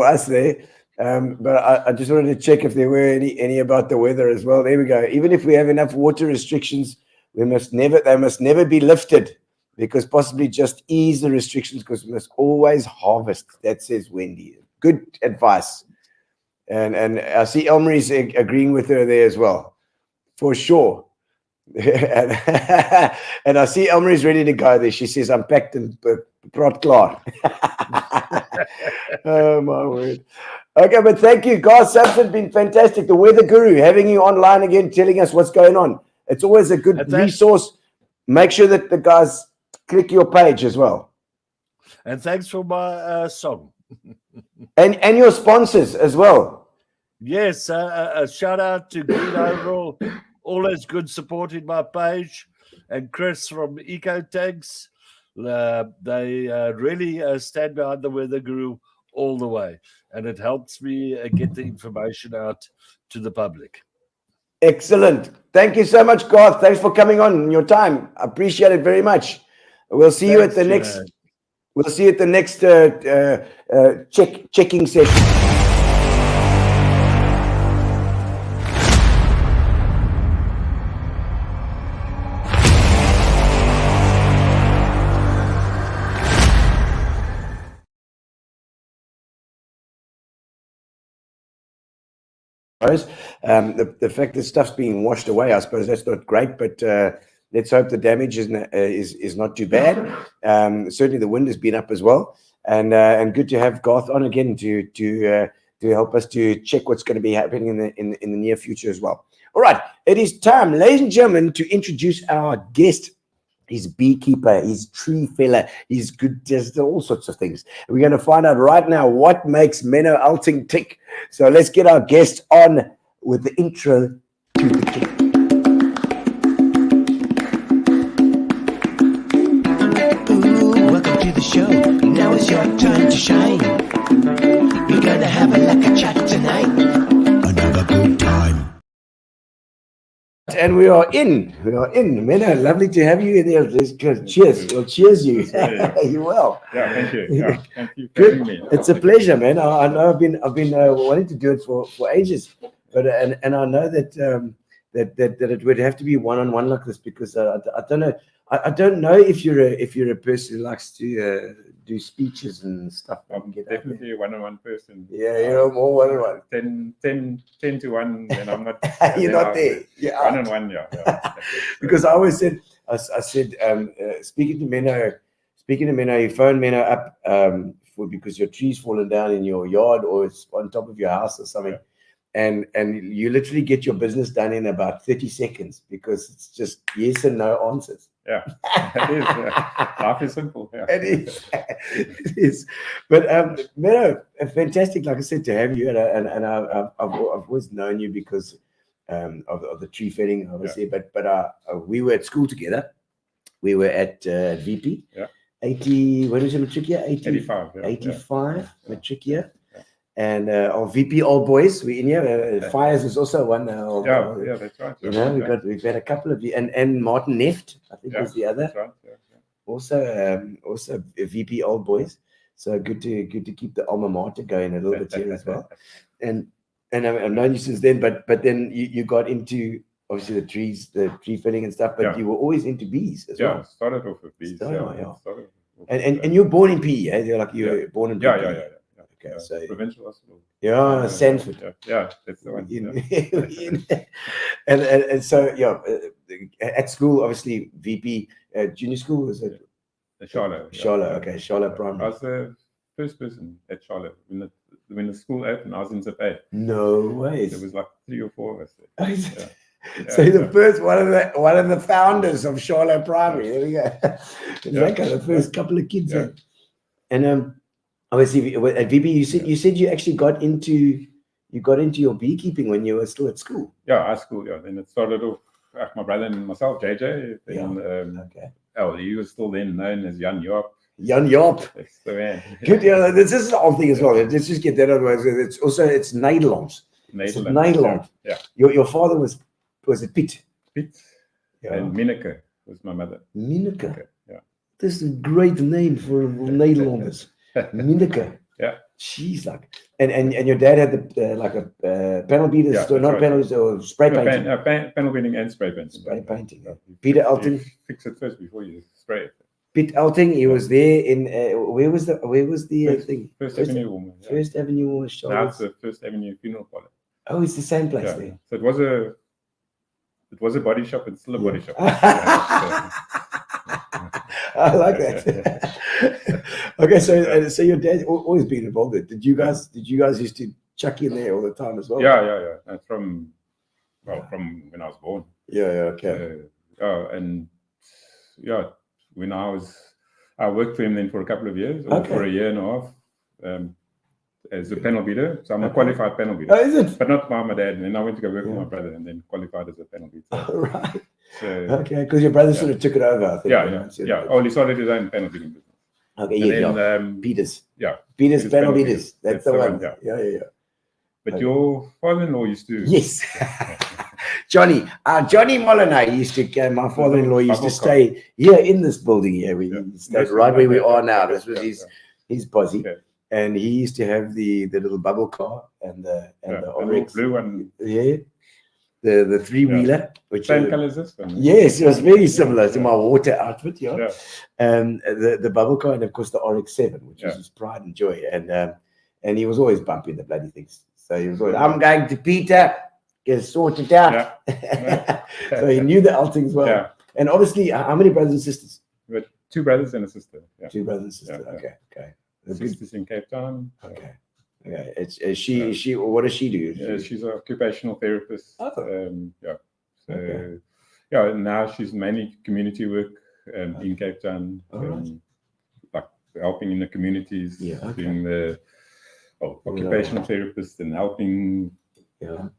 [SPEAKER 3] us there. But I just wanted to check if there were any about the weather as well. There we go. Even if we have enough water restrictions, they must never be lifted, because possibly just ease the restrictions, because we must always harvest. That says Wendy. Good advice. And I see Elmary's agreeing with her there as well, for sure. and I see Elmary's ready to go there. She says, I'm packed and praat klaar. Oh, my word. Okay, but thank you. Garth Sampson, been fantastic. The Weather Guru, having you online again, telling us what's going on. It's always a good resource. Make sure that the guys click your page as well.
[SPEAKER 5] And thanks for my song.
[SPEAKER 3] and your sponsors as well.
[SPEAKER 5] Yes, a shout out to Gino, always good support in my page, and Chris from Eco Tags. They really stand behind the Weather Guru all the way, and it helps me get the information out to the public.
[SPEAKER 3] Excellent. Thank you so much, Garth. Thanks for coming on your time. I appreciate it very much. We'll see you at the next. We'll see you at the next checking session. The fact that stuff's being washed away, I suppose that's not great, but let's hope the damage is not too bad. Certainly the wind has been up as well, and good to have Garth on again to help us to check what's going to be happening in the near future as well. All right, it is time, ladies and gentlemen, to introduce our guest. He's beekeeper, he's tree feller, he's good, just all sorts of things. We're going to find out right now what makes Meno Elting tick. So let's get our guest on with the intro to the tick.
[SPEAKER 1] Ooh, welcome to the show. Now it's your time to shine. We're gonna have a lekker chat tonight. Another good time.
[SPEAKER 3] And we are in. Meno, lovely to have you there. Cheers. Well, cheers you. You well.
[SPEAKER 7] Yeah, thank you. Yeah, thank you for
[SPEAKER 3] Good.
[SPEAKER 7] having me.
[SPEAKER 3] It's a pleasure, man. I know I've been wanting to do it for ages, but and I know that it would have to be one-on-one like this, because I don't know. I don't know if you're a person who likes to do speeches and stuff.
[SPEAKER 7] I'm definitely a one-on-one person.
[SPEAKER 3] Yeah, you're more one-on-one.
[SPEAKER 7] 10 to 1, and I'm not.
[SPEAKER 3] You're not there. Yeah,
[SPEAKER 7] one-on-one. Yeah.
[SPEAKER 3] Because I always said, speaking to Meno, you phone Meno up because your tree's fallen down in your yard or it's on top of your house or something. And you literally get your business done in about 30 seconds because it's just yes and no answers.
[SPEAKER 7] Yeah, it is. Life is simple. Yeah.
[SPEAKER 3] It is. It is. But Meno, fantastic, like I said, to have you. And I've always known you because of the tree felling, obviously. But we were at school together. We were at VP.
[SPEAKER 7] Yeah.
[SPEAKER 3] 80. When was your matric year?
[SPEAKER 7] 85. Yeah.
[SPEAKER 3] 85 matric year. And our VP old boys, we in here. Fires is also one.
[SPEAKER 7] Yeah, that's right.
[SPEAKER 3] You know, we've had a couple of you, and Martin Neft, I think was the other.
[SPEAKER 7] That's right.
[SPEAKER 3] Also a VP old boys. So good to keep the alma mater going a little bit here as well. And I've known you since then, but then you got into obviously the tree felling and stuff, but you were always into bees as well.
[SPEAKER 7] Yeah, started off with bees.
[SPEAKER 3] And you're born in PE, eh? You're like you were born in PE.
[SPEAKER 7] Yeah.
[SPEAKER 3] Okay, so
[SPEAKER 7] provincial hospital.
[SPEAKER 3] Yeah, Sanford.
[SPEAKER 7] Yeah, that's the one.
[SPEAKER 3] And so at school, obviously VP junior school was it?
[SPEAKER 7] Charlotte.
[SPEAKER 3] Okay, Charlotte Primary.
[SPEAKER 7] I was the first person at Charlotte when the school opened. I was in Sept.
[SPEAKER 3] No way.
[SPEAKER 7] There was like 3 or 4 of us there.
[SPEAKER 3] So the first one of the founders of Charlotte Primary. There we go. Exactly, the first couple of kids. Yeah. And obviously at VB, you said you actually got into your beekeeping when you were still at school.
[SPEAKER 7] Yeah, high school. Yeah, then it started off my brother and myself, JJ. Then he was still then known as Jan Joop.
[SPEAKER 3] Jan Joop.
[SPEAKER 7] That's the man.
[SPEAKER 3] Good. Yeah, this is the whole thing as well. Let's just get that out of the way. It's Nederlands. Nederland.
[SPEAKER 7] Yeah.
[SPEAKER 3] Your father was it Piet?
[SPEAKER 7] Piet. Yeah. And Minneke was my mother.
[SPEAKER 3] Minneke.
[SPEAKER 7] Okay. Yeah.
[SPEAKER 3] This is a great name for Nederlanders. Minneke.
[SPEAKER 7] Yeah.
[SPEAKER 3] She's like, and your dad had the panel beaters, not panels or spray painting.
[SPEAKER 7] Panel beating and spray painting.
[SPEAKER 3] Spray painting. Peter Alting.
[SPEAKER 7] You fix it first before you spray it.
[SPEAKER 3] Pete Alting, he was there in where was the thing?
[SPEAKER 7] First Avenue Woman. Yeah.
[SPEAKER 3] First Avenue was
[SPEAKER 7] Now it's the First Avenue Funeral Parlor.
[SPEAKER 3] Oh, it's the same place there.
[SPEAKER 7] So it was a body shop. It's still a body shop.
[SPEAKER 3] I like that. Okay, so your dad always been involved with it. Did you guys used to chuck in there all the time as well?
[SPEAKER 7] Yeah. From when I was born.
[SPEAKER 3] Okay.
[SPEAKER 7] When I worked for him then for a couple of years, or for a year and a half, as a panel beater. So I'm a qualified panel beater.
[SPEAKER 3] Oh, is it?
[SPEAKER 7] But not by my dad. And then I went to go work with my brother and then qualified as a panel beater.
[SPEAKER 3] Oh, right.
[SPEAKER 7] So,
[SPEAKER 3] okay, because your brother sort of took it over, I think.
[SPEAKER 7] Yeah. Oh, he started his own panel beating business.
[SPEAKER 3] Okay, and then, Peters.
[SPEAKER 7] Yeah.
[SPEAKER 3] Peters panel beaters. That's the one. Yeah.
[SPEAKER 7] But your father-in-law used to...
[SPEAKER 3] Yes. Johnny Molyneux used to, my father-in-law used to stay here in this building here. We stayed right where we are now. This was his posse. Okay. And he used to have the little bubble car and the Oryx.
[SPEAKER 7] Blue one.
[SPEAKER 3] Yeah. The three-wheeler. Which
[SPEAKER 7] same color as this one.
[SPEAKER 3] Yes, it was very similar to my water outfit, the bubble car and of course the Oryx 7, which was his pride and joy. And he was always bumping the bloody things. So he was always, I'm going to Peter, get sorted out. So he knew the Altings well. Yeah. And obviously, how many brothers and sisters?
[SPEAKER 7] We had 2 brothers and a sister. Yeah.
[SPEAKER 3] 2 brothers and sisters. Okay.
[SPEAKER 7] The sister's in Cape Town.
[SPEAKER 3] Okay. Is she? What does she do?
[SPEAKER 7] She's an occupational therapist.
[SPEAKER 3] Oh.
[SPEAKER 7] Now she's mainly community work in Cape Town, like helping in the communities, doing the occupational therapist and helping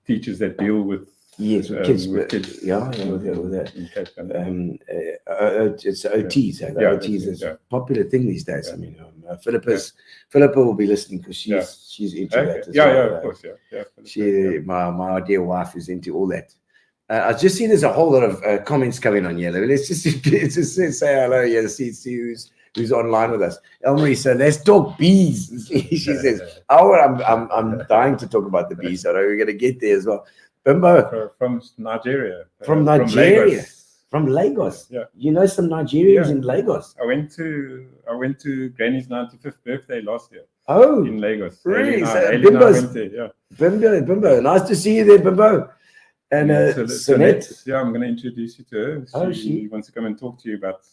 [SPEAKER 7] teachers that deal with
[SPEAKER 3] kids. With kids. With that.
[SPEAKER 7] In Cape Town.
[SPEAKER 3] It's OTs. OTs is a popular thing these days. I mean, Philippa will be listening because she's into that as well.
[SPEAKER 7] Of course,
[SPEAKER 3] my dear wife is into all that. I just see there's a whole lot of comments coming on here. Let's just say hello here. See who's online with us. Elmarie, so let's talk bees. She says, I'm dying to talk about the bees. So we're going to get there as well. Bimbo.
[SPEAKER 7] From Nigeria.
[SPEAKER 3] From Nigeria. From Lagos.
[SPEAKER 7] Yeah.
[SPEAKER 3] You know some Nigerians in Lagos.
[SPEAKER 7] I went to Granny's 95th birthday last year.
[SPEAKER 3] Oh.
[SPEAKER 7] In Lagos.
[SPEAKER 3] Really?
[SPEAKER 7] Bimbo.
[SPEAKER 3] Bimbo. Nice to see you there, Bimbo. And Sonette.
[SPEAKER 7] I'm going to introduce you to her. She wants to come and talk to you about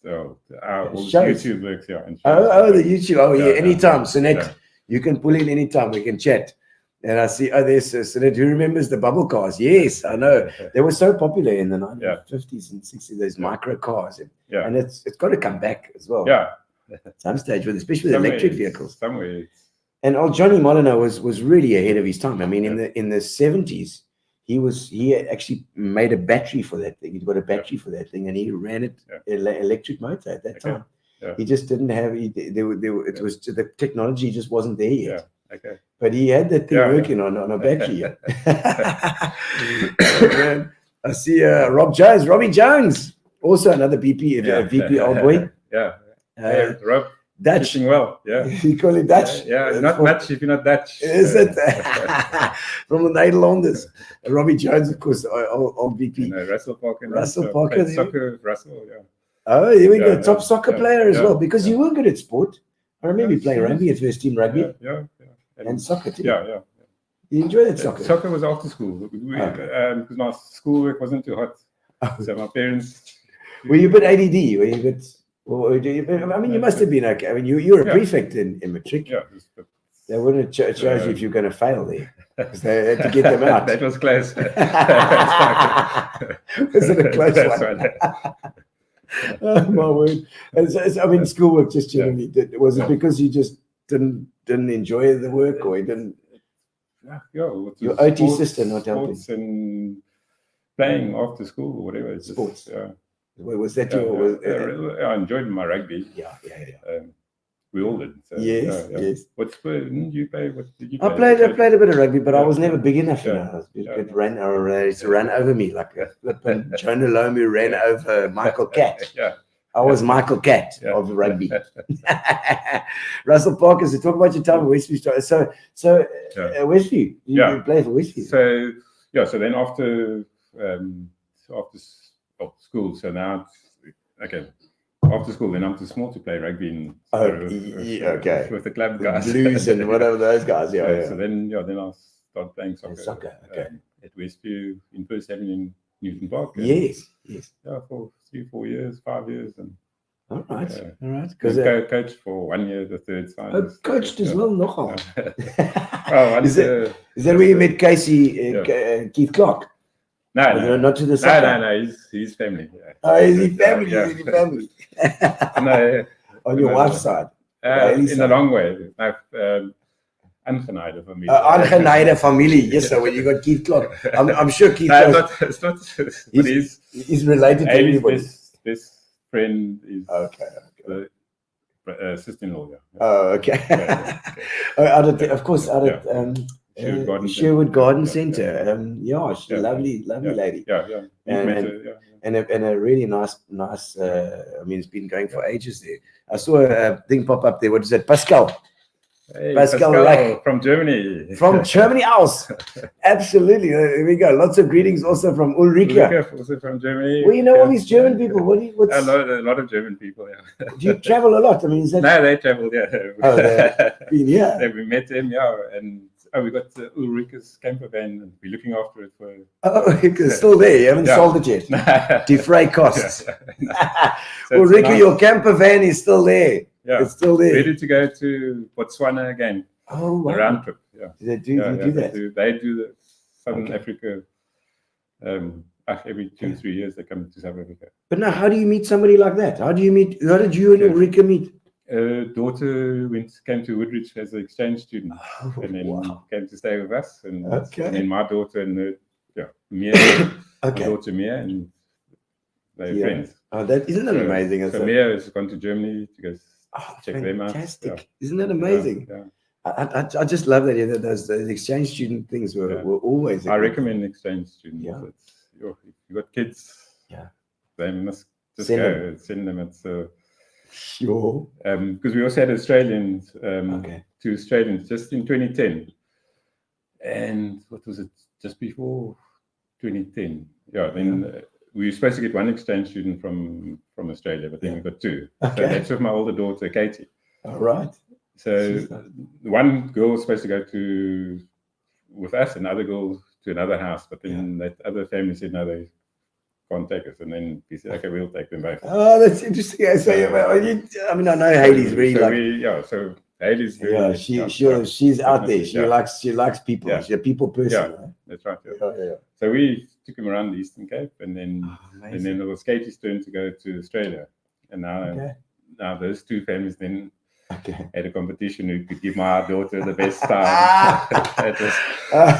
[SPEAKER 7] So all the
[SPEAKER 3] Shows.
[SPEAKER 7] YouTube works, yeah. And
[SPEAKER 3] Oh, the YouTube. Oh, yeah.
[SPEAKER 7] Yeah,
[SPEAKER 3] Anytime,
[SPEAKER 7] yeah,
[SPEAKER 3] Sinet,
[SPEAKER 7] yeah.
[SPEAKER 3] you can pull in anytime. We can chat. And I see, there's Sinet. Who remembers the bubble cars? Yes, I know. They were so popular in the 1950s and 60s, those micro cars. And it's got to come back as well.
[SPEAKER 7] Yeah.
[SPEAKER 3] At some stage, especially with electric vehicles.
[SPEAKER 7] Somewhere.
[SPEAKER 3] And old Johnny Molyneux was really ahead of his time. I mean, in the 70s, he actually made a battery for that thing. He got a battery for that thing, and he ran it electric motor at that time.
[SPEAKER 7] Yeah.
[SPEAKER 3] He just didn't have. It was the technology just wasn't there yet.
[SPEAKER 7] Yeah. Okay.
[SPEAKER 3] But he had that thing working on a battery. I see Robbie Jones, also another VP old boy.
[SPEAKER 7] Yeah. Rob.
[SPEAKER 3] Dutch.
[SPEAKER 7] Fishing well, yeah.
[SPEAKER 3] You call him Dutch?
[SPEAKER 7] Yeah, not Dutch if you're not Dutch.
[SPEAKER 3] Is it? From the Nederlanders. Robbie Jones, of course, old VP.
[SPEAKER 7] Russell Parker.
[SPEAKER 3] Soccer,
[SPEAKER 7] Russell, yeah.
[SPEAKER 3] Oh, here we go. Top soccer player as well, because
[SPEAKER 7] you
[SPEAKER 3] you were good at sport. I remember you playing rugby at first team rugby.
[SPEAKER 7] Yeah.
[SPEAKER 3] And soccer too.
[SPEAKER 7] Yeah.
[SPEAKER 3] You enjoy that soccer?
[SPEAKER 7] Soccer was after school. Because my schoolwork wasn't too hot. So my parents...
[SPEAKER 3] Were you a bit ADD? Were you a bit... I mean, you must have been okay. I mean, you were a prefect in matric.
[SPEAKER 7] Yeah.
[SPEAKER 3] They wouldn't have chose you if you're going to fail there. Because they had to get them out.
[SPEAKER 7] That was close.
[SPEAKER 3] Was it a close one? Oh, my word. I mean, schoolwork just generally, was it because you just didn't enjoy the work, or you didn't?
[SPEAKER 7] Your
[SPEAKER 3] OT sister not helping?
[SPEAKER 7] Sports and playing after school or whatever.
[SPEAKER 3] Sports. Was that your?
[SPEAKER 7] I enjoyed my rugby.
[SPEAKER 3] Yeah.
[SPEAKER 7] We all did. So,
[SPEAKER 3] yes.
[SPEAKER 7] What sport did you play? What did you
[SPEAKER 3] play? I played a bit of rugby, but I was never big enough. You know, it ran over me like Jonah Lomu ran over Michael Catt. I was Michael Catt of rugby. Russell Parker, so talk about your time at Westview. So Westview, you play for Westview.
[SPEAKER 7] So then after school, so now after school, then I'm too small to play rugby with the club guys,
[SPEAKER 3] Blues and whatever those guys.
[SPEAKER 7] So then I started playing soccer. At Westview in First Avenue in Newton Park.
[SPEAKER 3] Yes.
[SPEAKER 7] Yeah, for 3-4 years, 5 years, and
[SPEAKER 3] all right.
[SPEAKER 7] Because coached for 1 year, the third side.
[SPEAKER 3] Coached as well, nogal. Is that where you met Keith Clark?
[SPEAKER 7] No,
[SPEAKER 3] not to the side.
[SPEAKER 7] No, he's family. Yeah.
[SPEAKER 3] Oh, is he family? Is he family?
[SPEAKER 7] No,
[SPEAKER 3] on your wife's side.
[SPEAKER 7] In a long way. Ungeneide familie.
[SPEAKER 3] Ungeneide familie. Yes, so when you got Keith Clark, I'm sure Keith Clark.
[SPEAKER 7] It's not.
[SPEAKER 3] He's related to everybody.
[SPEAKER 7] Best friend is
[SPEAKER 3] okay.
[SPEAKER 7] Sister-in-law.
[SPEAKER 3] Oh, okay. Out at Sherwood Garden Centre. She's a lovely lady.
[SPEAKER 7] Yeah.
[SPEAKER 3] And a really nice. I mean, it's been going for ages there. I saw a thing pop up there. What is it? Pascal.
[SPEAKER 7] Hey, Pascal from Germany.
[SPEAKER 3] From Germany aus. Absolutely. There we go. Lots of greetings also from Ulrike.
[SPEAKER 7] Also from Germany.
[SPEAKER 3] Well, you know all these German people.
[SPEAKER 7] A lot of German people, yeah.
[SPEAKER 3] Do you travel a lot? I mean, is that...
[SPEAKER 7] No, they traveled, yeah.
[SPEAKER 3] Oh, they've been here.
[SPEAKER 7] Yeah, we met them, and we got Ulrike's camper van, and we're looking after it for...
[SPEAKER 3] Oh, it's still there. You haven't sold it yet. Defray costs. Ulrike, your camper van is still there.
[SPEAKER 7] Yeah,
[SPEAKER 3] it's still there.
[SPEAKER 7] Ready to go to Botswana again.
[SPEAKER 3] Oh, wow.
[SPEAKER 7] A round trip. Yeah.
[SPEAKER 3] They do that.
[SPEAKER 7] They do the Southern Africa. Every 2 or 3 years they come to South Africa.
[SPEAKER 3] But now, how do you meet somebody like that? How did you and Ulrike meet?
[SPEAKER 7] Daughter came to Woodridge as an exchange student, and then came to stay with us. And then my daughter and Mia, my daughter Mia, and they're friends.
[SPEAKER 3] Oh, isn't that amazing?
[SPEAKER 7] So Mia has gone to Germany to go check them out.
[SPEAKER 3] Fantastic! Isn't that amazing?
[SPEAKER 7] Yeah.
[SPEAKER 3] I just love that. Those exchange student things were always.
[SPEAKER 7] I recommend exchange students.
[SPEAKER 3] Yeah.
[SPEAKER 7] If you got kids, they must just send them. It's
[SPEAKER 3] sure.
[SPEAKER 7] Because we also had Australians, 2 Australians just in 2010, and what was it? Just before 2010. Yeah. Then we were supposed to get 1 exchange student from Australia, but then we got 2. So that's with my older daughter, Katie.
[SPEAKER 3] All right.
[SPEAKER 7] So one girl was supposed to go with us, and the other girl to another house, but then that other family said no, can't take us. And then he said, okay, we'll take them both.
[SPEAKER 3] Oh, that's interesting. So, I mean, I know Haley's really
[SPEAKER 7] so Haley's very,
[SPEAKER 3] she's out there.
[SPEAKER 7] definitely,
[SPEAKER 3] She likes people.
[SPEAKER 7] Yeah.
[SPEAKER 3] She's a people person.
[SPEAKER 7] Yeah,
[SPEAKER 3] Right?
[SPEAKER 7] that's right.
[SPEAKER 3] Yeah.
[SPEAKER 7] So we took him around the Eastern Cape, and then
[SPEAKER 3] Amazing.
[SPEAKER 7] it was Katie's turn to go to Australia. And now those two families then had a competition who could give my daughter the best time.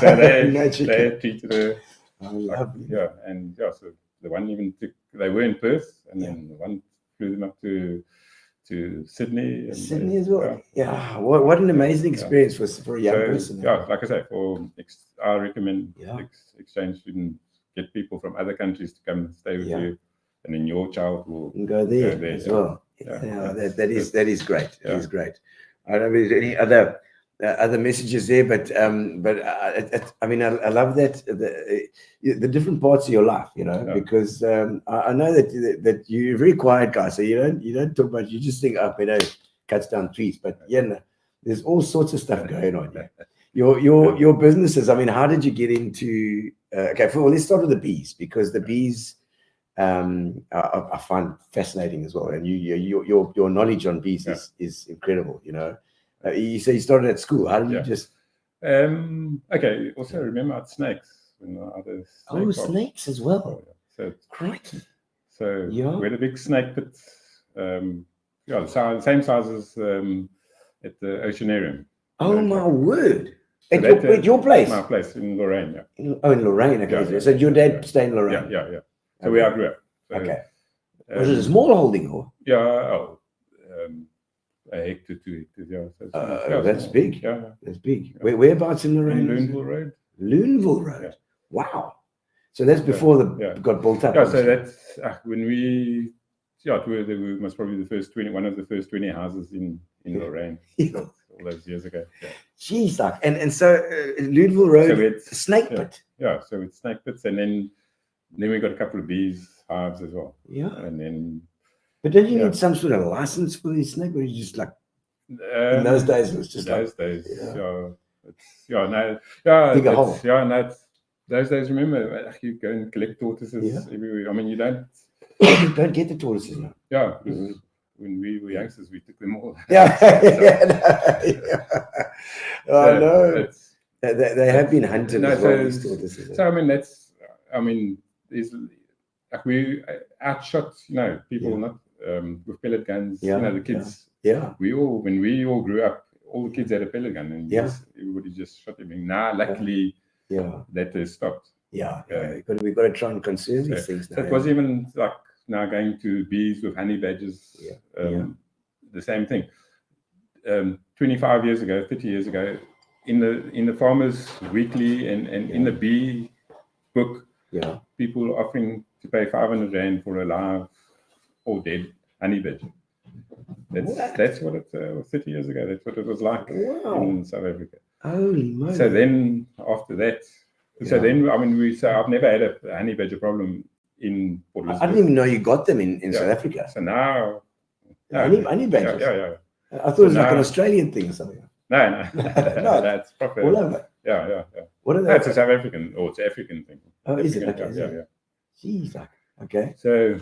[SPEAKER 7] So they treated her. So the one even they were in Perth, and then the one flew them up to Sydney.
[SPEAKER 3] Sydney as well. Yeah. What an amazing experience for a young person.
[SPEAKER 7] Yeah, like I say, I recommend exchange students, get people from other countries to come stay with you, and then your child will
[SPEAKER 3] go there as well. That is great. That is great. I don't know if there's any other messages there, but I mean, I love that the different parts of your life, because I know that you're a very quiet guy, so you don't talk much. You just think, cuts down trees, but there's all sorts of stuff going on. Your businesses. I mean, how did you get into? Let's start with the bees, because the bees. I find fascinating as well, and your knowledge on bees is incredible. You say you started at school. How did you just?
[SPEAKER 7] Also, remember I had snakes.
[SPEAKER 3] Snakes as well.
[SPEAKER 7] So
[SPEAKER 3] crikey.
[SPEAKER 7] So we had a big snake pit. The same size as at the Oceanarium.
[SPEAKER 3] Oh my word! At your place?
[SPEAKER 7] My place in Lorraine. Yeah.
[SPEAKER 3] In Lorraine. Okay. So your dad stayed in Lorraine.
[SPEAKER 7] Yeah. So where I grew up. So,
[SPEAKER 3] was it a small holding or?
[SPEAKER 7] A hectare, 2 hectares.
[SPEAKER 3] That's big.
[SPEAKER 7] Yeah,
[SPEAKER 3] that's big. Whereabouts in Lorraine?
[SPEAKER 7] In Loonville Road.
[SPEAKER 3] Loonville Road. Yeah. Wow. So that's before got built up.
[SPEAKER 7] Yeah. So that's when we. They were most probably one of the first 20 houses in Lorraine. All those years ago. Yeah.
[SPEAKER 3] Jeez, and so Loonville Road. So it's snake pit.
[SPEAKER 7] Yeah. So it's snake pits, and then we got a couple of bees hives as well.
[SPEAKER 3] Yeah.
[SPEAKER 7] And then.
[SPEAKER 3] But don't you need some sort of license for these snakes, or you just like in those days it was just
[SPEAKER 7] those days? Those days. Remember, you go and collect tortoises everywhere. I mean, you don't
[SPEAKER 3] get the tortoises now.
[SPEAKER 7] Yeah, because when we were youngsters, we took them all.
[SPEAKER 3] No. They have been hunted as well. These tortoises.
[SPEAKER 7] So we outshot, people not with pellet guns. The kids. When we all grew up, all the kids had a pellet gun, and everybody just shot them. Now, luckily, that has stopped. We've got to try and conserve these things. So it was even like now going to bees with honey badgers. The same thing. 25 years ago, 30 years ago, in the Farmers Weekly and in the bee book, people were offering to pay 500 Rand for a live or dead honey badger. That's what it was 30 years ago. That's what it was like in South Africa.
[SPEAKER 3] Holy moly.
[SPEAKER 7] So then after that, I've never had a honey badger problem in Port Elizabeth.
[SPEAKER 3] I didn't even know you got them in South Africa.
[SPEAKER 7] So now
[SPEAKER 3] honey badgers. I thought it was like an Australian thing or something.
[SPEAKER 7] No, that's proper.
[SPEAKER 3] All over.
[SPEAKER 7] Yeah.
[SPEAKER 3] What are they?
[SPEAKER 7] That's a South African or it's African thing.
[SPEAKER 3] Oh, is it? Okay.
[SPEAKER 7] Yeah.
[SPEAKER 3] Jeez, okay.
[SPEAKER 7] So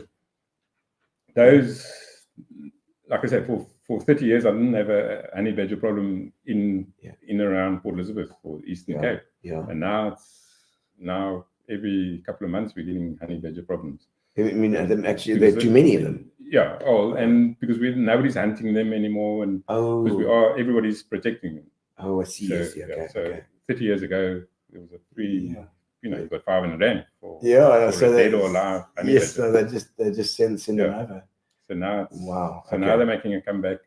[SPEAKER 7] those, like I said, for 30 years, I didn't have a honey badger problem in around Port Elizabeth or Eastern Cape.
[SPEAKER 3] Yeah.
[SPEAKER 7] And now every couple of months we're getting honey badger problems.
[SPEAKER 3] I mean, actually, there are too many of them.
[SPEAKER 7] Yeah. And because nobody's hunting them anymore, and because everybody's protecting them.
[SPEAKER 3] Oh, I see.
[SPEAKER 7] So 30 years ago, there was a three. You got 500 Rand for
[SPEAKER 3] so
[SPEAKER 7] dead or alive.
[SPEAKER 3] So they just send them over.
[SPEAKER 7] So now now they're making a comeback.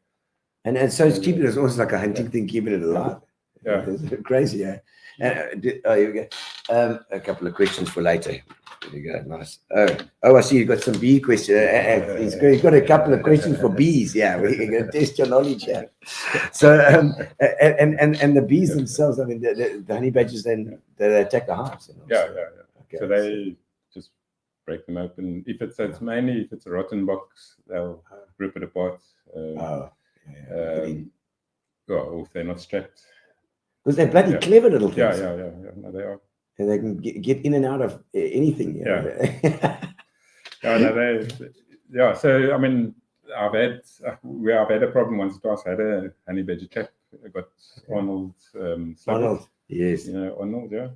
[SPEAKER 3] And so it's keeping it almost like a hunting thing, keeping it alive.
[SPEAKER 7] Yeah.
[SPEAKER 3] It's crazy, here we go. A couple of questions for later. There you go, nice. I see you've got some bee questions. He's got a couple of questions for bees. Yeah, we're going to test your knowledge here. So, and the bees themselves, I mean, the honey badgers, then they attack the hives.
[SPEAKER 7] Okay, so they just break them open. If it's a rotten box, they'll rip it apart. Or if they're not strapped.
[SPEAKER 3] Because they're bloody clever little things.
[SPEAKER 7] Yeah. No, they are.
[SPEAKER 3] And they can get in and out of anything.
[SPEAKER 7] Yeah, so I mean, I've had a problem once or twice. I had a honey badger chap. I got Arnold.
[SPEAKER 3] Arnold, yes.
[SPEAKER 7] You know Arnold, yeah.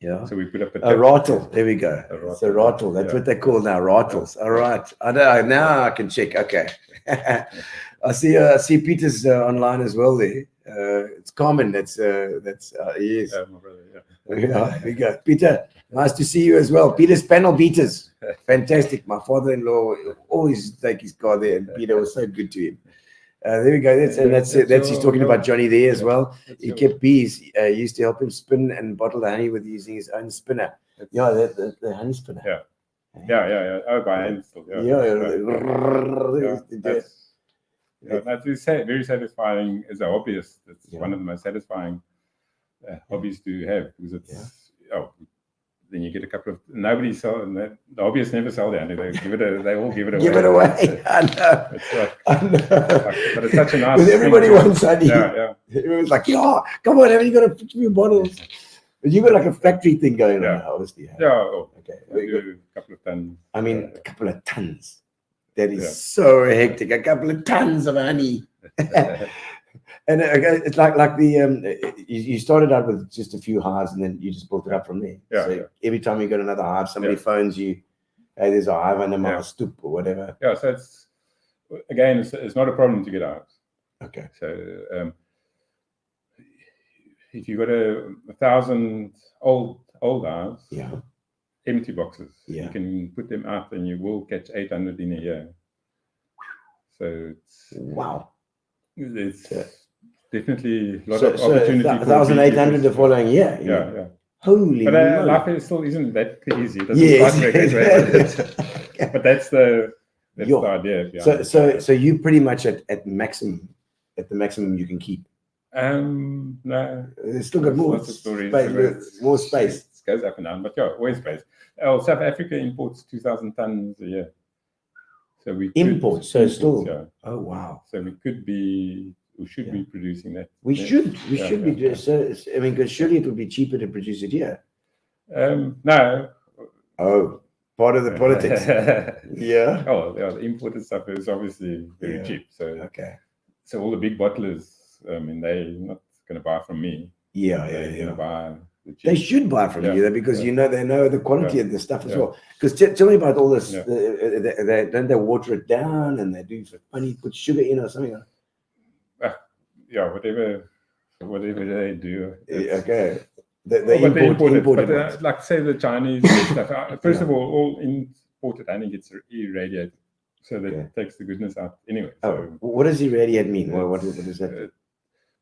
[SPEAKER 3] Yeah.
[SPEAKER 7] So we put up
[SPEAKER 3] a rattle. There we go. It's a
[SPEAKER 7] rattle.
[SPEAKER 3] rattle. That's what they call now, rattles. All right. Now I can check. Okay. I see Peter's online as well there. It's common. That's yes.
[SPEAKER 7] My brother,
[SPEAKER 3] Yeah, there we go. Peter, nice to see you as well. Peter's panel beaters. Fantastic. My father-in-law always take his car there, and Peter was so good to him. There we go. That's he's talking about Johnny there as well. He kept bees. He used to help him spin and bottle the honey with using his own spinner. Yeah, the honey spinner.
[SPEAKER 7] Yeah. Oh, by hand still. That's very satisfying as a hobbyist. It's one of the most satisfying hobbies to have, because it's then you get a couple of nobody sell the hobbyists never sell their honey. They all give it away.
[SPEAKER 3] Give it away. I know.
[SPEAKER 7] It's like,
[SPEAKER 3] I know.
[SPEAKER 7] But it's such a nice.
[SPEAKER 3] Because everybody wants honey.
[SPEAKER 7] Yeah.
[SPEAKER 3] Everyone's like, come on, haven't you got a few bottles? But you got like a factory thing going on, obviously.
[SPEAKER 7] Okay. I do a couple of tons.
[SPEAKER 3] I mean, a couple of tons. That is so hectic. A couple of tons of honey. And it's like the you started out with just a few hives, and then you just built it up from there. So every time you got another hive, somebody phones you, hey, there's a hive under my stoop or whatever.
[SPEAKER 7] Yeah, so it's not a problem to get hives.
[SPEAKER 3] Okay.
[SPEAKER 7] So if you got 1,000 old hives, empty boxes, you can put them out, and you will catch 800 in a year. So it's definitely a lot of opportunity.
[SPEAKER 3] 1,800 the following year.
[SPEAKER 7] Yeah.
[SPEAKER 3] Holy
[SPEAKER 7] But life still isn't that easy. It doesn't but that's the idea.
[SPEAKER 3] So you pretty much at the maximum you can keep.
[SPEAKER 7] No,
[SPEAKER 3] it's still got more space. More space.
[SPEAKER 7] It goes up and down, but always space. South Africa imports 2,000 tons a year. So we
[SPEAKER 3] import. So still. Oh wow.
[SPEAKER 7] So we should be producing that.
[SPEAKER 3] We should be. So I mean, because surely it would be cheaper to produce it here.
[SPEAKER 7] No.
[SPEAKER 3] Oh, part of the politics.
[SPEAKER 7] The imported stuff is obviously very cheap. So So all the big bottlers, they're not going to buy from me. They're going to buy.
[SPEAKER 3] They should buy from you, because they know the quality of the stuff as well. Because tell me about all this. Don't they water it down, and they do funny, put sugar in or something?
[SPEAKER 7] Whatever they do.
[SPEAKER 3] They import it.
[SPEAKER 7] But like say the Chinese stuff. First of all imported honey gets irradiated, so that takes the goodness out anyway. So,
[SPEAKER 3] what does irradiate mean? What does that?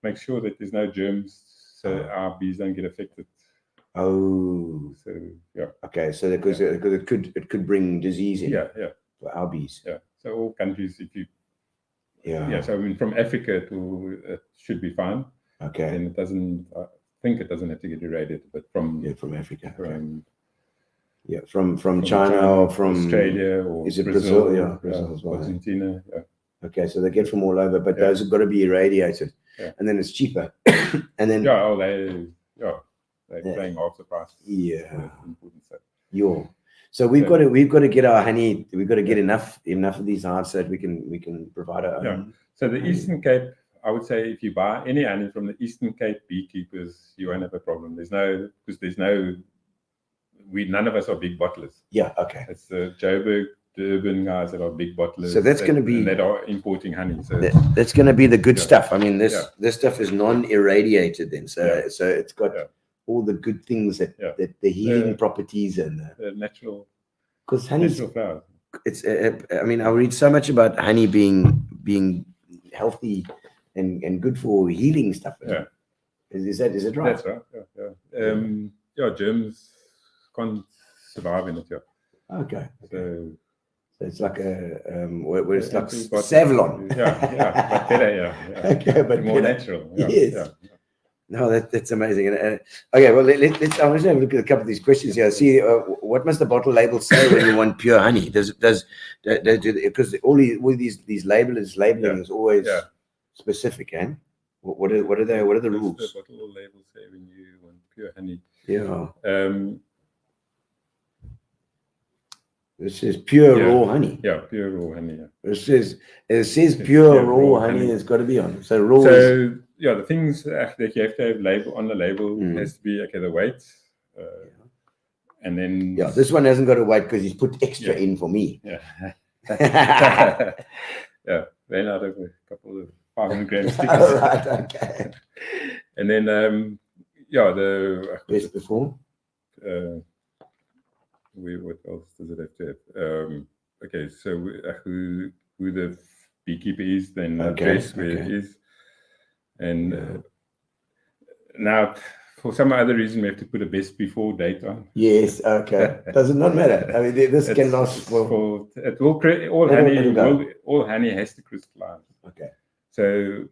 [SPEAKER 7] Make sure that there's no germs, so our bees don't get affected.
[SPEAKER 3] Oh,
[SPEAKER 7] so
[SPEAKER 3] okay. So because it could bring disease in. For our bees.
[SPEAKER 7] So all countries, if you. So I mean, from Africa it should be fine.
[SPEAKER 3] Okay.
[SPEAKER 7] And it doesn't. I think it doesn't have to get irradiated, but from
[SPEAKER 3] Africa.
[SPEAKER 7] From
[SPEAKER 3] from China or from
[SPEAKER 7] Australia, or
[SPEAKER 3] is it
[SPEAKER 7] Brazil?
[SPEAKER 3] Brazil as well.
[SPEAKER 7] Argentina.
[SPEAKER 3] Okay, so they get from all over, but those have got to be irradiated, and then it's cheaper. And then
[SPEAKER 7] they're paying half the price.
[SPEAKER 3] So we've got to get our honey. We've got to get enough of these hives so that we can provide our own.
[SPEAKER 7] So the Eastern Cape, I would say, if you buy any honey from the Eastern Cape beekeepers, you won't have a problem. None of us are big bottlers.
[SPEAKER 3] Okay.
[SPEAKER 7] It's the Joburg, Durban guys that are big bottlers.
[SPEAKER 3] So that's going to be
[SPEAKER 7] that are importing honey. So
[SPEAKER 3] that's going to be the good stuff. I mean, this stuff is non-irradiated then. So it's got all the good things that the healing properties and
[SPEAKER 7] the natural.
[SPEAKER 3] Because honey's
[SPEAKER 7] flowers.
[SPEAKER 3] It's. I mean, I read so much about honey being healthy and good for healing stuff. Is it right?
[SPEAKER 7] That's right. Germs can't survive in it.
[SPEAKER 3] Okay.
[SPEAKER 7] So
[SPEAKER 3] it's like where it's like Savlon.
[SPEAKER 7] But better.
[SPEAKER 3] Okay, but
[SPEAKER 7] more natural.
[SPEAKER 3] Yes. No, that's amazing. Okay, well, let's. I want to have a look at a couple of these questions here. See, what must the bottle label say when you want pure honey? Does because all these labeling is always specific, eh? What are the rules?
[SPEAKER 7] The bottle label say when you want pure honey?
[SPEAKER 3] It says pure
[SPEAKER 7] Yeah.
[SPEAKER 3] raw honey.
[SPEAKER 7] Yeah, pure raw honey. Yeah.
[SPEAKER 3] It says pure
[SPEAKER 7] pure
[SPEAKER 3] raw
[SPEAKER 7] raw
[SPEAKER 3] honey.
[SPEAKER 7] honey.
[SPEAKER 3] It's got to be on. So raw is
[SPEAKER 7] So yeah, the things that you have to have label on the label has to be the weight, and then
[SPEAKER 3] this one hasn't got to wait because he's put extra in for me.
[SPEAKER 7] Yeah. Yeah, ran out of a couple of 500 gram stickers.
[SPEAKER 3] All right, okay.
[SPEAKER 7] And then the
[SPEAKER 3] Best before.
[SPEAKER 7] What else does it have to have? Okay, so who the beekeeper is, then the address where it is, and now for some other reason we have to put a best before date on.
[SPEAKER 3] Yes, okay. Does it not matter? I mean, this can last
[SPEAKER 7] for it will all honey. All honey has to crystallize.
[SPEAKER 3] Okay.
[SPEAKER 7] So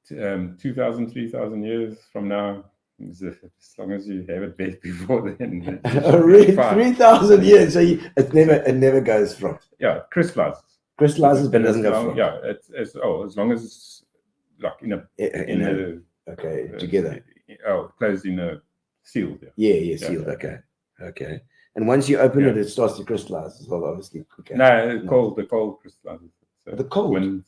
[SPEAKER 7] 2,000, 3,000 years from now, as long as you have it best before then.
[SPEAKER 3] Really? 3,000 years. So it never goes from.
[SPEAKER 7] Yeah, crystallizes.
[SPEAKER 3] Crystallizes, but it doesn't go from.
[SPEAKER 7] Yeah, as long as it's like
[SPEAKER 3] together.
[SPEAKER 7] Closed in a sealed.
[SPEAKER 3] Yeah, sealed. Okay. And once you open it, it starts to crystallize as well, obviously. Okay.
[SPEAKER 7] No, the cold crystallizes. So
[SPEAKER 3] the cold.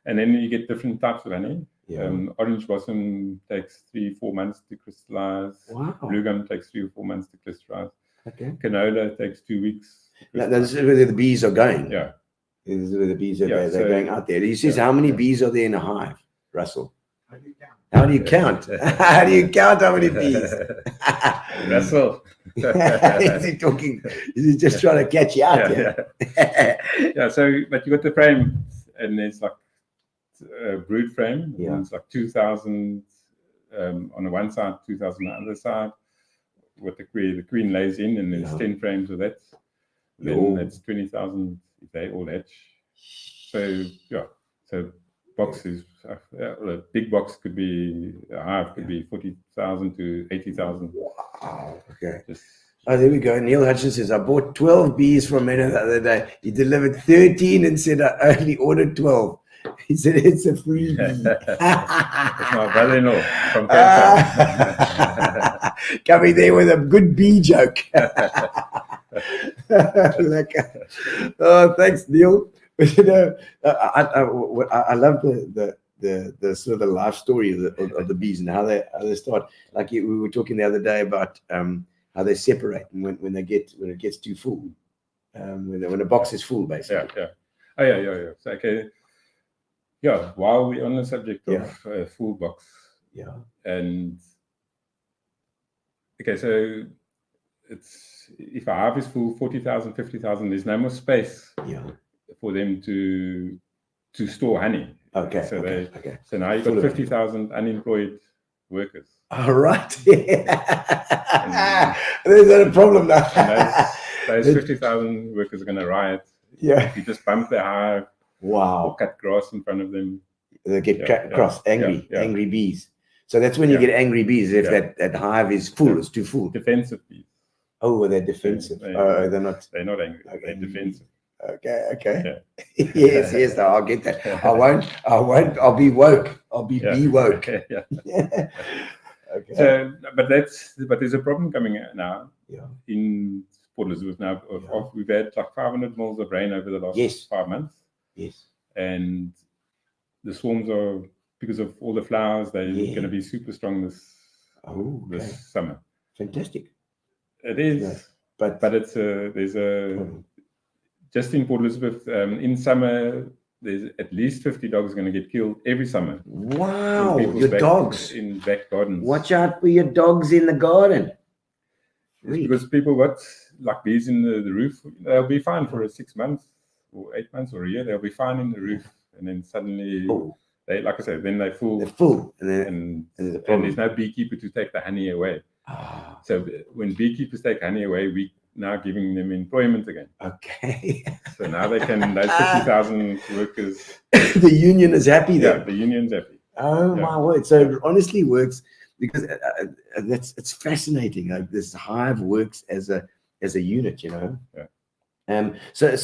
[SPEAKER 7] And then you get different types of honey.
[SPEAKER 3] Yeah.
[SPEAKER 7] Orange blossom takes 3-4 months to crystallize.
[SPEAKER 3] Wow.
[SPEAKER 7] Blue gum takes 3 or 4 months to crystallize.
[SPEAKER 3] Okay.
[SPEAKER 7] Canola takes 2 weeks.
[SPEAKER 3] This is where the bees are going.
[SPEAKER 7] Yeah.
[SPEAKER 3] This is where the bees are going. They're going out there. He says, how many bees are there in a hive, Russell? How do you count? How do you count how many bees?
[SPEAKER 7] Russell.
[SPEAKER 3] Is he talking? Is he just trying to catch you out here?
[SPEAKER 7] Yeah. So, but you got the frame, and there's like a brood frame.
[SPEAKER 3] Yeah.
[SPEAKER 7] And it's like 2,000 on the one side, 2,000 on the other side. With the queen lays in, and there's 10 frames of that. Then it's 20,000 if they all hatch. So boxes. A big box could be a hive could be 40,000 to 80,000.
[SPEAKER 3] Wow. Okay. There we go. Neil Hutchins says, I bought 12 bees from Meno the other day. He delivered 13 and said I only ordered 12. He said it's a free bee.
[SPEAKER 7] That's my brother-in-law from Canada.
[SPEAKER 3] Coming there with a good bee joke. Thanks, Neil. But, I love the sort of the life story of the bees and how they start. Like we were talking the other day about how they separate and when it gets too full, when a box is full, basically.
[SPEAKER 7] Yeah. So, okay. Yeah. While we're on the subject of full box.
[SPEAKER 3] Yeah.
[SPEAKER 7] And okay, so it's if a hive is full, 40,000, 50,000, there's no more space.
[SPEAKER 3] Yeah. For
[SPEAKER 7] them to store honey.
[SPEAKER 3] Okay.
[SPEAKER 7] So now you've got 50,000 unemployed workers.
[SPEAKER 3] All right. There's not a problem now.
[SPEAKER 7] Those 50,000 workers are going to riot.
[SPEAKER 3] Yeah.
[SPEAKER 7] If you just bump their hive.
[SPEAKER 3] Wow.
[SPEAKER 7] Or cut grass in front of them.
[SPEAKER 3] They get cross, angry bees. So that's when you get angry bees, if that hive is full, it's too full.
[SPEAKER 7] Defensive bees.
[SPEAKER 3] Oh, they're defensive. They're not.
[SPEAKER 7] They're not angry. Okay. They're defensive.
[SPEAKER 3] Okay. Yes. I'll get that. I won't. I'll be woke. I'll be bee woke.
[SPEAKER 7] Okay. So, but there's a problem coming out now.
[SPEAKER 3] Yeah.
[SPEAKER 7] In Port Elizabeth now, we've had like 500 mils of rain over the last 5 months.
[SPEAKER 3] Yes.
[SPEAKER 7] And the swarms are, because of all the flowers, they're going to be super strong this summer.
[SPEAKER 3] Fantastic.
[SPEAKER 7] It is, but it's there's a just in Port Elizabeth in summer. There's at least 50 dogs going to get killed every summer.
[SPEAKER 3] Wow, your dogs
[SPEAKER 7] in back gardens.
[SPEAKER 3] Watch out for your dogs in the garden.
[SPEAKER 7] Because people got like bees in the roof, they'll be fine for 6 months or 8 months or a year. They'll be fine in the roof, and then suddenly they, like I said, then they're full.
[SPEAKER 3] They're full,
[SPEAKER 7] and there's no beekeeper to take the honey away. So when beekeepers take honey away, we now giving them employment again.
[SPEAKER 3] Okay.
[SPEAKER 7] So now they can, those 50,000 workers.
[SPEAKER 3] The union is happy then.
[SPEAKER 7] Yeah, the union's happy.
[SPEAKER 3] Oh my word! So it honestly works, because it's fascinating. Like this hive works as a unit, you know.
[SPEAKER 7] Yeah.
[SPEAKER 3] So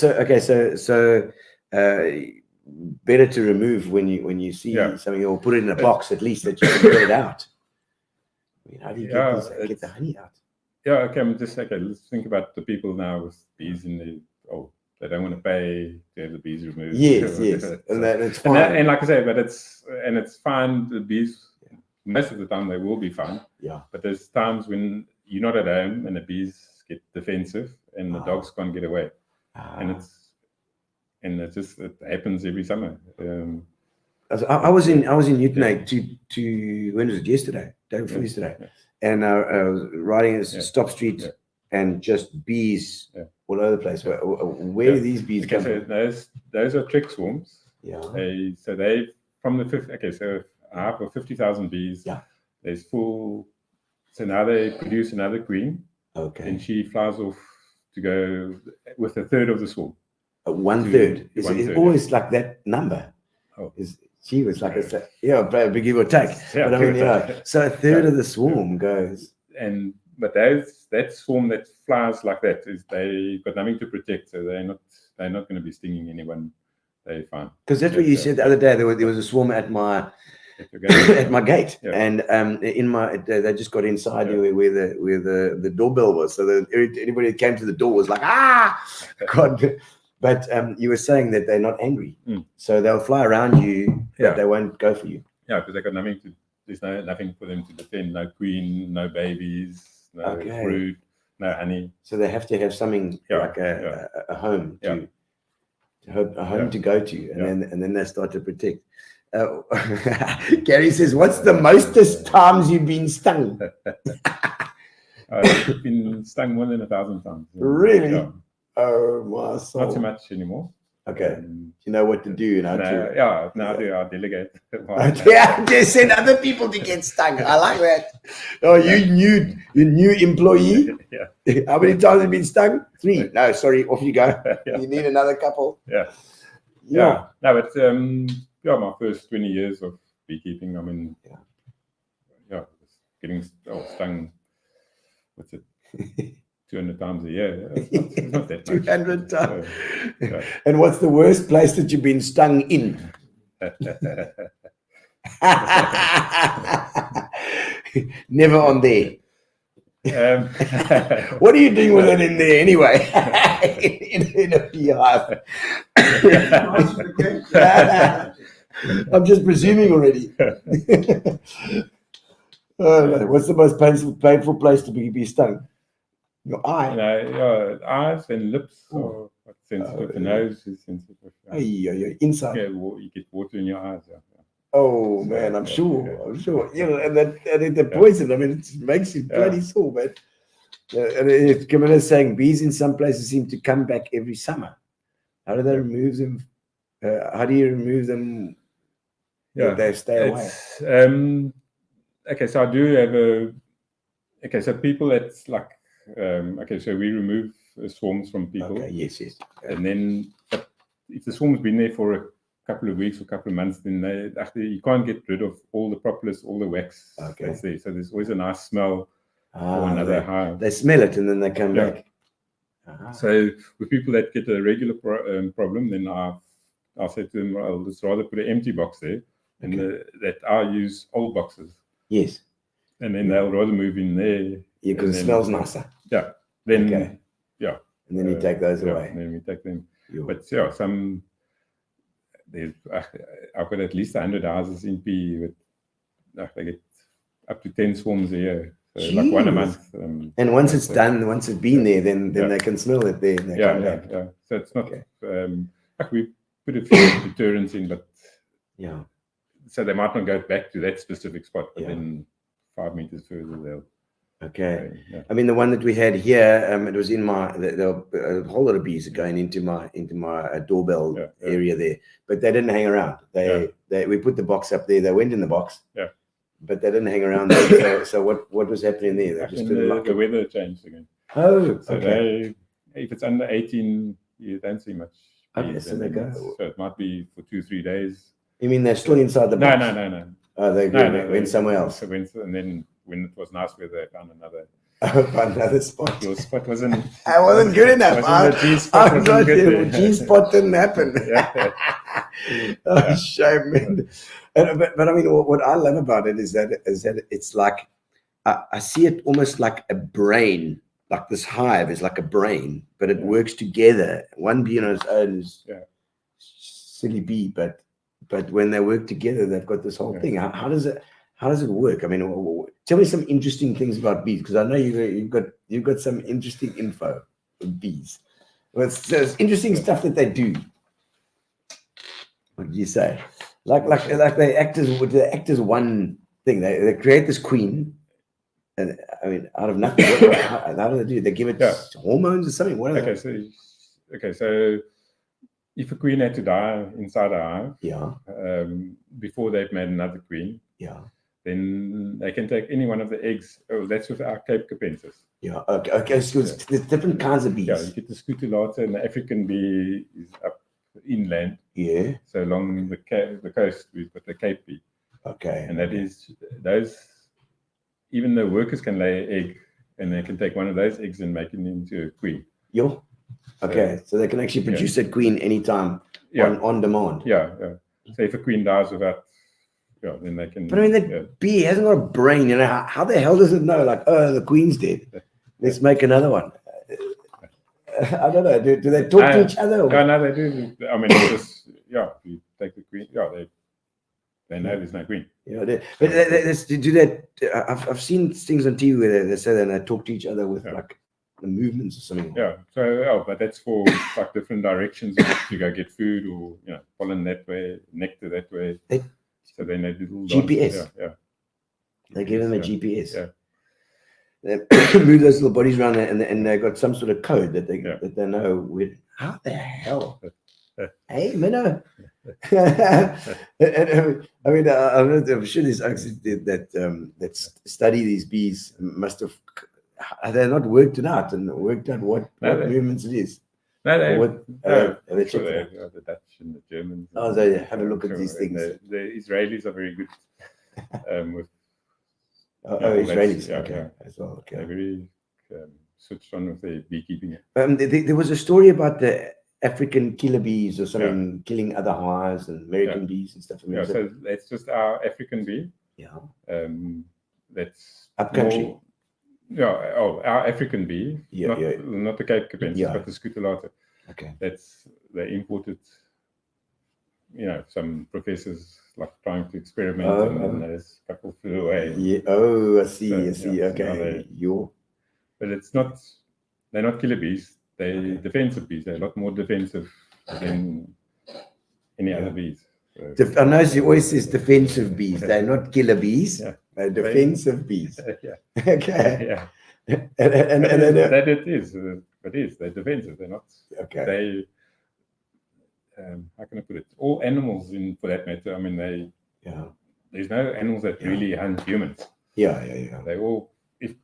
[SPEAKER 3] better to remove when you see something, or put it in a box at least that you can get it out. I mean, how do you get the honey out?
[SPEAKER 7] Yeah, okay. Let's think about the people now with bees in they don't want to pay to have the bees removed.
[SPEAKER 3] Yes, yes, and that's fine.
[SPEAKER 7] And like I say, but it's fine. The bees, most of the time, they will be fine.
[SPEAKER 3] Yeah.
[SPEAKER 7] But there's times when you're not at home and the bees get defensive and the dogs can't get away, and it happens every summer.
[SPEAKER 3] I was in Newton to when was it? Yesterday, day before yesterday, and I was riding a stop street and just bees all over the place. Where do these bees come from?
[SPEAKER 7] Those are trick swarms.
[SPEAKER 3] Yeah.
[SPEAKER 7] So they from the 50. Okay, so I have 50,000 bees.
[SPEAKER 3] Yeah.
[SPEAKER 7] There's full. So now they produce another queen.
[SPEAKER 3] Okay.
[SPEAKER 7] And she flies off to go with a third of the swarm.
[SPEAKER 3] 1/3. It's always like that number. She was like a big give or take.
[SPEAKER 7] Yeah,
[SPEAKER 3] but I mean, so a third of the swarm goes.
[SPEAKER 7] But that swarm that flies like that they got nothing to protect, so they're not going to be stinging anyone. They're fine.
[SPEAKER 3] Because that's what you said the other day. There was a swarm at my gate, and they just got inside where the doorbell was. So anybody that came to the door was like, God. But you were saying that they're not angry, so they'll fly around you, but they won't go for you.
[SPEAKER 7] Yeah, because they got nothing to. There's nothing for them to defend. No queen, no babies, no fruit, no honey. So
[SPEAKER 3] they have to have something like a home to go to, and then they start to protect. Gary says, "What's the mostest times you've been stung?"
[SPEAKER 7] I've been stung more than 1,000 times.
[SPEAKER 3] Really? Yeah. Oh my soul!
[SPEAKER 7] Not so much anymore.
[SPEAKER 3] Okay, you know what to do now.
[SPEAKER 7] Now I delegate.
[SPEAKER 3] Just send other people to get stung. I like that. Oh, you new employee.
[SPEAKER 7] Yeah.
[SPEAKER 3] How many times have you been stung? 3. No, sorry, off you go. You need another couple.
[SPEAKER 7] Yeah. No, but my first 20 years of beekeeping, I mean, getting stung. What's it? 200 times a year. It's not that much. 200
[SPEAKER 3] times. And what's the worst place that you've been stung in? Never on there. What are you doing with it in there anyway? in a beehive. I'm just presuming already. What's the most painful place to be stung? Your eye.
[SPEAKER 7] Eyes and lips are sensitive. The nose is sensitive.
[SPEAKER 3] Inside.
[SPEAKER 7] Yeah, you get water in your eyes. Yeah.
[SPEAKER 3] Oh man, I'm sure. And the poison. I mean, it makes you bloody sore, man. And Camilla is saying bees in some places seem to come back every summer. How do they remove them? How do you remove them? They stay away.
[SPEAKER 7] Okay, so I do have so people that's like. So we remove swarms from people.
[SPEAKER 3] Okay, yes.
[SPEAKER 7] And then if the swarm's been there for a couple of weeks or a couple of months, then you can't get rid of all the propolis, all the wax that's there. So there's always a nice smell for another hive.
[SPEAKER 3] They smell it and then they come back.
[SPEAKER 7] So with people that get a regular problem, then I'll say to them, I'll just rather put an empty box there, and that I use old boxes.
[SPEAKER 3] Yes.
[SPEAKER 7] And then they'll rather move in there.
[SPEAKER 3] Yeah, because it smells nicer.
[SPEAKER 7] Yeah. Then
[SPEAKER 3] and then you take those away.
[SPEAKER 7] And then we take them. But some I've got at least 100 houses in P with they get up to 10 swarms a year. So like one a month.
[SPEAKER 3] And once it's done, once it's been there, then they can smell it there.
[SPEAKER 7] Yeah. So it's not we put a few deterrents in, but so they might not go back to that specific spot, but then 5 meters further they'll.
[SPEAKER 3] Okay. I mean, the one that we had here, it was in a whole lot of bees are going into my doorbell area there, but they didn't hang around. We put the box up there. They went in the box. Yeah. But they didn't hang around there. So what was happening there? They just
[SPEAKER 7] the weather changed again.
[SPEAKER 3] Oh,
[SPEAKER 7] so if it's under 18, you don't see much.
[SPEAKER 3] Okay, so they go.
[SPEAKER 7] So it might be for 2-3 days.
[SPEAKER 3] You mean they're still inside the box?
[SPEAKER 7] No.
[SPEAKER 3] Oh, they went somewhere else.
[SPEAKER 7] And then when it was nice weather, I found
[SPEAKER 3] another spot.
[SPEAKER 7] Your spot wasn't.
[SPEAKER 3] I wasn't good enough.
[SPEAKER 7] G
[SPEAKER 3] spot didn't happen. Shame, man. But I mean, what I love about it is that it's like I see it almost like a brain like this hive is like a brain, but it works together. One bee on its own is silly bee, but when they work together, they've got this whole thing. How does it work? I mean, tell me some interesting things about bees, because I know you've got some interesting info with bees. Well, it's interesting stuff that they do. What do you say? Like they act as one thing. They create this queen, and I mean, out of nothing. How do they do? They give it hormones or something. What are they?
[SPEAKER 7] So if a queen had to die inside a hive, before they've made another queen, then they can take any one of the eggs. Oh, that's with our Cape Capensis.
[SPEAKER 3] Yeah. Okay. So there's different kinds of bees.
[SPEAKER 7] Yeah, you get the scutellata, and the African bee is up inland.
[SPEAKER 3] Yeah.
[SPEAKER 7] So along the coast, we've got the Cape bee.
[SPEAKER 3] Okay.
[SPEAKER 7] And that is those. Even the workers can lay an egg, and they can take one of those eggs and make it into a queen.
[SPEAKER 3] Yo. Okay. So they can actually produce a queen anytime on demand.
[SPEAKER 7] Yeah. So if a queen dies without, then they can.
[SPEAKER 3] But I mean, that bee hasn't got a brain. You know, how the hell does it know? Like, oh, the queen's dead. Let's make another one. I don't know. Do they talk to each other?
[SPEAKER 7] No, they do. I mean, it's just you take the queen. They know there's no queen.
[SPEAKER 3] Do that. I've seen things on TV where they say that they talk to each other with like the movements or something.
[SPEAKER 7] Yeah. So, but that's for like different directions to go get food, or pollen that way, nectar that way. So then they do little
[SPEAKER 3] GPS.
[SPEAKER 7] Yeah.
[SPEAKER 3] They give them a GPS.
[SPEAKER 7] Yeah.
[SPEAKER 3] They move those little bodies around there, and they got some sort of code that they know with. How the hell? Hey, Meno. I mean, I'm sure these oaks that study these bees must have. They're not worked it out and worked out what movements it is.
[SPEAKER 7] No, they
[SPEAKER 3] have
[SPEAKER 7] the Dutch and the Germans.
[SPEAKER 3] Oh, they have a look at these things.
[SPEAKER 7] The Israelis are very good with.
[SPEAKER 3] Israelis, as well. Okay.
[SPEAKER 7] They're very switched on with their beekeeping.
[SPEAKER 3] There was a story about the African killer bees or something killing other hives and American bees and stuff.
[SPEAKER 7] So that's just our African bee.
[SPEAKER 3] Yeah.
[SPEAKER 7] That's
[SPEAKER 3] upcountry.
[SPEAKER 7] Our African bee. Not the Cape Capensis, but the scutellata.
[SPEAKER 3] Okay.
[SPEAKER 7] They imported. Some professors like trying to experiment, and there's a couple flew away.
[SPEAKER 3] Yeah. Oh, I see. Okay.
[SPEAKER 7] But it's not. They're not killer bees. They're defensive bees. They're a lot more defensive than any other bees. So,
[SPEAKER 3] I know she always says defensive bees. They're not killer bees. They're defensive bees. Okay.
[SPEAKER 7] Yeah.
[SPEAKER 3] And
[SPEAKER 7] that it is. It is. They're defensive. They're not.
[SPEAKER 3] Okay.
[SPEAKER 7] They. How can I put it? All animals, for that matter. I mean, there's no animals that really hunt humans.
[SPEAKER 3] Yeah.
[SPEAKER 7] They all, if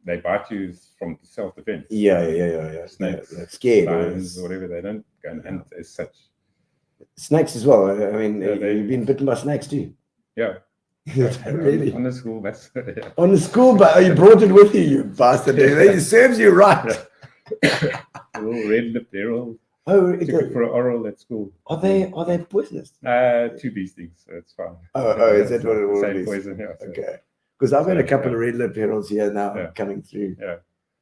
[SPEAKER 7] they bite you, it's from self-defense.
[SPEAKER 3] Yeah.
[SPEAKER 7] Snakes,
[SPEAKER 3] they're scared,
[SPEAKER 7] lions, or whatever. They don't go and hunt as such.
[SPEAKER 3] Snakes as well. I mean, you've been bitten by snakes too.
[SPEAKER 7] Yeah.
[SPEAKER 3] Really?
[SPEAKER 7] On the school bus.
[SPEAKER 3] On the school bus? You brought it with you, you bastard. It serves you right.
[SPEAKER 7] Little red-lipped herald.
[SPEAKER 3] Oh,
[SPEAKER 7] took it for an oral at school.
[SPEAKER 3] Are they poisonous?
[SPEAKER 7] 2 bee stings, so it's fine.
[SPEAKER 3] Oh, is that what it was?
[SPEAKER 7] Same poison, yeah.
[SPEAKER 3] Okay. Because I've had a couple of red-lipped heralds here now coming through.
[SPEAKER 7] Yeah.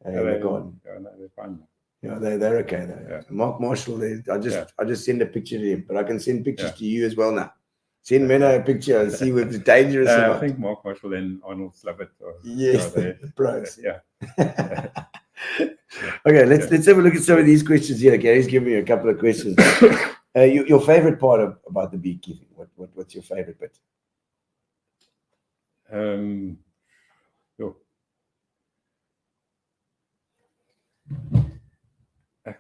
[SPEAKER 3] They're gone.
[SPEAKER 7] Yeah, no, they're fine.
[SPEAKER 3] Yeah, they're okay though. Yeah. Mark Marshall, I just send a picture to him, but I can send pictures to you as well now. Send Meno a picture and see if it's dangerous or not.
[SPEAKER 7] I think Mark Marshall and Arnold Slavitt.
[SPEAKER 3] Yes, bros.
[SPEAKER 7] Yeah.
[SPEAKER 3] Okay, let's have a look at some of these questions here. Gary's giving me a couple of questions. Your favorite part about the beekeeping? What's your favorite bit?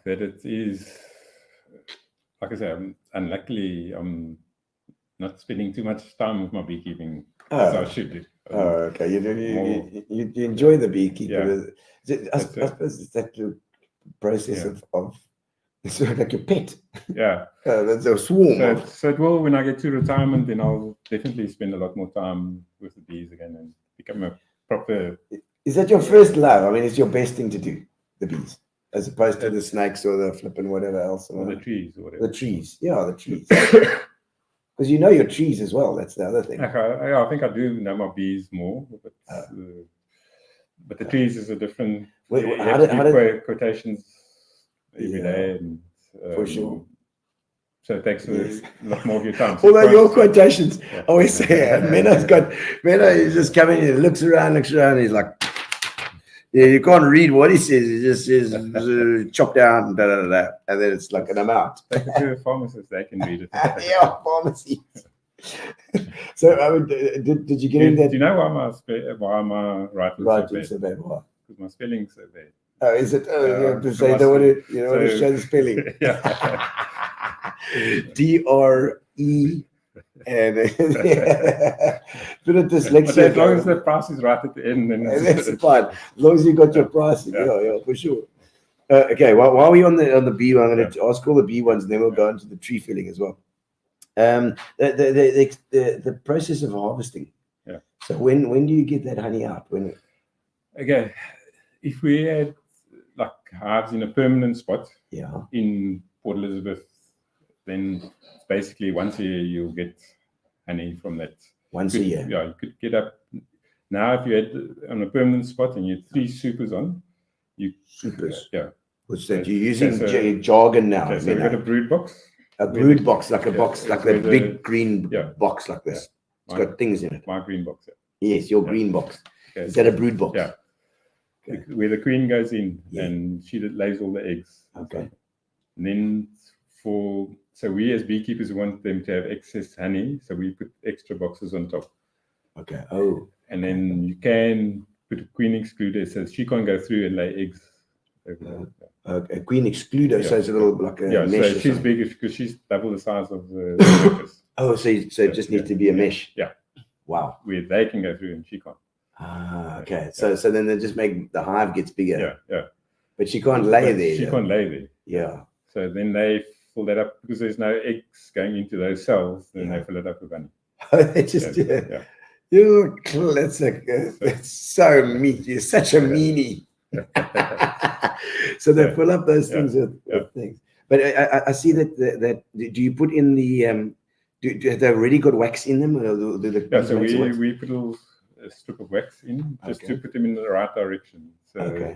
[SPEAKER 7] That it is, like I say, unluckily I'm not spending too much time with my beekeeping as I should do.
[SPEAKER 3] Okay. You enjoy the beekeeping. Yeah. I suppose it's that process of it's sort of like your pet.
[SPEAKER 7] Yeah.
[SPEAKER 3] That's a swarm.
[SPEAKER 7] So it will, when I get to retirement, then I'll definitely spend a lot more time with the bees again and become a proper.
[SPEAKER 3] Is that your first love? I mean, it's your best thing to do, the bees, as opposed to the snakes or the flipping whatever else.
[SPEAKER 7] Or the trees or whatever.
[SPEAKER 3] The trees. Yeah, the trees. Because you know your trees as well. That's the other thing.
[SPEAKER 7] I think I do know my bees more, but the trees is a different.
[SPEAKER 3] Wait,
[SPEAKER 7] you
[SPEAKER 3] how
[SPEAKER 7] have to
[SPEAKER 3] did, how
[SPEAKER 7] do
[SPEAKER 3] did,
[SPEAKER 7] quotations every day, and
[SPEAKER 3] for sure.
[SPEAKER 7] So it takes a lot more of your time. So
[SPEAKER 3] Although
[SPEAKER 7] you
[SPEAKER 3] your
[SPEAKER 7] can't-
[SPEAKER 3] quotations, I always say, Menno is just coming in, looks around, and he's like, yeah, you can't read what he says. He just says, chop down, da, da, da, da, and then it's like an amount.
[SPEAKER 7] Take it to a pharmacist, they can read it.
[SPEAKER 3] Yeah, pharmacies. So, I mean, did you get in
[SPEAKER 7] Do
[SPEAKER 3] that
[SPEAKER 7] you know why my writing
[SPEAKER 3] writing
[SPEAKER 7] is
[SPEAKER 3] so
[SPEAKER 7] so bad?
[SPEAKER 3] bad? Why?
[SPEAKER 7] Because my spelling's so bad.
[SPEAKER 3] Oh, is it? Oh, you have to
[SPEAKER 7] so
[SPEAKER 3] say,
[SPEAKER 7] my
[SPEAKER 3] you don't want to
[SPEAKER 7] so-
[SPEAKER 3] show the spelling.
[SPEAKER 7] Yeah.
[SPEAKER 3] DRE and bit of
[SPEAKER 7] But
[SPEAKER 3] dyslexia.
[SPEAKER 7] as long as the price is right at the end, then
[SPEAKER 3] That's fine. As long as you got your pricing, yeah, for sure. Okay, while we're on the bee one, I'm going to ask all the bee ones, and then we'll go into the tree filling as well. The process of harvesting.
[SPEAKER 7] Yeah.
[SPEAKER 3] So when do you get that honey out? When?
[SPEAKER 7] Okay, if we had like hives in a permanent spot in Port Elizabeth, then basically once a year you'll get honey from that.
[SPEAKER 3] Once a year.
[SPEAKER 7] Yeah, you could get up. Now if you had on a permanent spot and you had 3 supers on,
[SPEAKER 3] Supers.
[SPEAKER 7] Yeah.
[SPEAKER 3] What's that? You're
[SPEAKER 7] Okay,
[SPEAKER 3] using jargon now.
[SPEAKER 7] Okay, so we've got a brood box.
[SPEAKER 3] A brood box, like a box, like a big green
[SPEAKER 7] Yeah.
[SPEAKER 3] box like this. It's got things in it.
[SPEAKER 7] My green box.
[SPEAKER 3] Yes, your green box.
[SPEAKER 7] Okay.
[SPEAKER 3] Is that a brood box?
[SPEAKER 7] Yeah.
[SPEAKER 3] Okay.
[SPEAKER 7] Where the queen goes in
[SPEAKER 3] Yeah.
[SPEAKER 7] and she lays all the eggs.
[SPEAKER 3] Okay.
[SPEAKER 7] And then so we as beekeepers want them to have excess honey, so we put extra boxes on top.
[SPEAKER 3] Okay. Oh.
[SPEAKER 7] And then you can put a queen excluder so she can't go through and lay eggs.
[SPEAKER 3] A queen excluder, so it's a little like a mesh.
[SPEAKER 7] So
[SPEAKER 3] or
[SPEAKER 7] she's
[SPEAKER 3] something.
[SPEAKER 7] big because she's double the size of the workers.
[SPEAKER 3] Oh, so it just needs to be a mesh.
[SPEAKER 7] Yeah.
[SPEAKER 3] Wow.
[SPEAKER 7] Where they can go through and she can't.
[SPEAKER 3] Ah, okay. So then they just make the hive gets bigger.
[SPEAKER 7] Yeah, yeah.
[SPEAKER 3] But she can't lay
[SPEAKER 7] But
[SPEAKER 3] there.
[SPEAKER 7] She can't lay there.
[SPEAKER 3] Yeah.
[SPEAKER 7] So then they fill that up because there's no eggs going into those cells. Then they fill it up with honey.
[SPEAKER 3] They just that's so meat. You're such a meanie. So they fill up those things with things. But I see that do you put in the do they already got wax in them? Or do the
[SPEAKER 7] So we put a strip of wax in just to put them in the right direction. So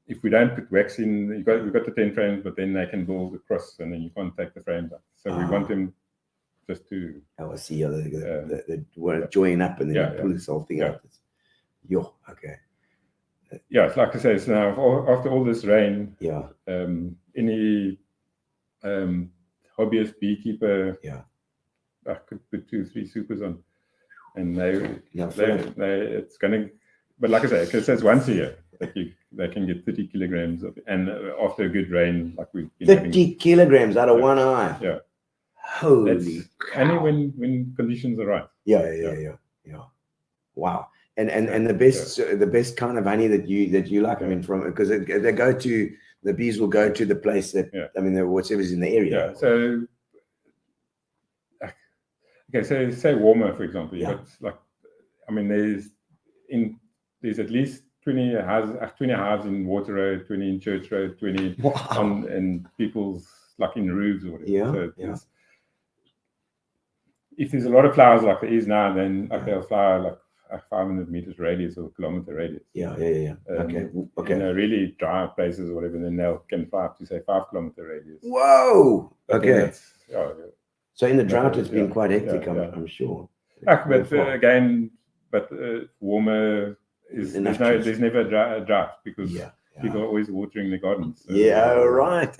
[SPEAKER 7] if we don't put wax in, we've got the 10 frames, but then they can build across and then you can't take the frames out. So we want them just to...
[SPEAKER 3] I see. They join up and then pull this whole thing out. Okay.
[SPEAKER 7] Yeah, it's like I say, so now after all this rain, any hobbyist beekeeper, I could put 2-3 supers on, and it's gonna. But like I say, because it's once a year, they can get 30 kilograms of, and after a good rain, like we've been
[SPEAKER 3] 30 kilograms out of one eye.
[SPEAKER 7] Yeah.
[SPEAKER 3] Holy cow.
[SPEAKER 7] Only when conditions are right.
[SPEAKER 3] Yeah. Wow. And the best kind of honey that you like, I mean, from because the bees will go to the place that I mean, whatever's in the area.
[SPEAKER 7] Yeah. So okay, so say warmer, for example. You've got like, I mean, there's at least 20 hives in Water Road, 20 in Church Road, 20 and people's like in roofs or whatever. So if there's a lot of flowers like there is now, then they'll flower like a 500 meters radius or a kilometer radius.
[SPEAKER 3] Okay.
[SPEAKER 7] In really dry places or whatever, then they can fly up to say 5 kilometer radius.
[SPEAKER 3] Whoa. Okay. So in the drought, it's been quite hectic. I'm sure.
[SPEAKER 7] But warmer is there's never a drought because people are always watering their gardens. So,
[SPEAKER 3] right.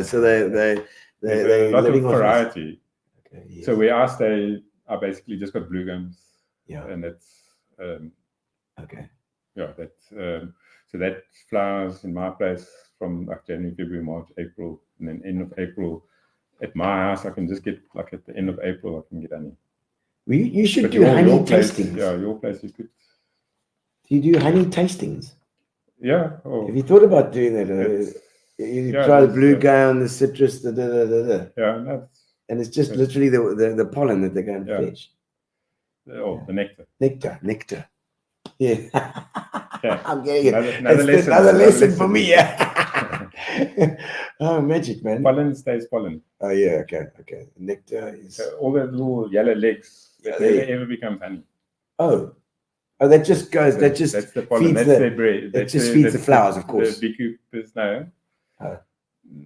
[SPEAKER 3] So they're
[SPEAKER 7] a lot of
[SPEAKER 3] living on
[SPEAKER 7] variety.
[SPEAKER 3] Okay, yes.
[SPEAKER 7] So where I stay, I basically just got blue gums. And that's so that flowers in my place from like January, February, March, April, and then end of April. At my house, I can just get like at the end of April, I can get honey.
[SPEAKER 3] You should do honey tastings.
[SPEAKER 7] Your place you could.
[SPEAKER 3] Do you do honey tastings?
[SPEAKER 7] Yeah.
[SPEAKER 3] Have you thought about doing that? You try the blue gum, the citrus, the.
[SPEAKER 7] Yeah,
[SPEAKER 3] and it's just literally the pollen that they're going to fetch.
[SPEAKER 7] The nectar.
[SPEAKER 3] Nectar. Yeah. I'm getting it.
[SPEAKER 7] Another
[SPEAKER 3] lesson for me. Yeah. Oh, magic, man.
[SPEAKER 7] Pollen stays pollen.
[SPEAKER 3] Oh, yeah. Okay. Nectar is.
[SPEAKER 7] So all the little yellow legs that never ever become honey.
[SPEAKER 3] Oh. Oh, that just goes. That just
[SPEAKER 7] that's the pollen.
[SPEAKER 3] feeds
[SPEAKER 7] That's their bread.
[SPEAKER 3] It just feeds the flowers, of course.
[SPEAKER 7] The beekeepers know.
[SPEAKER 3] Oh.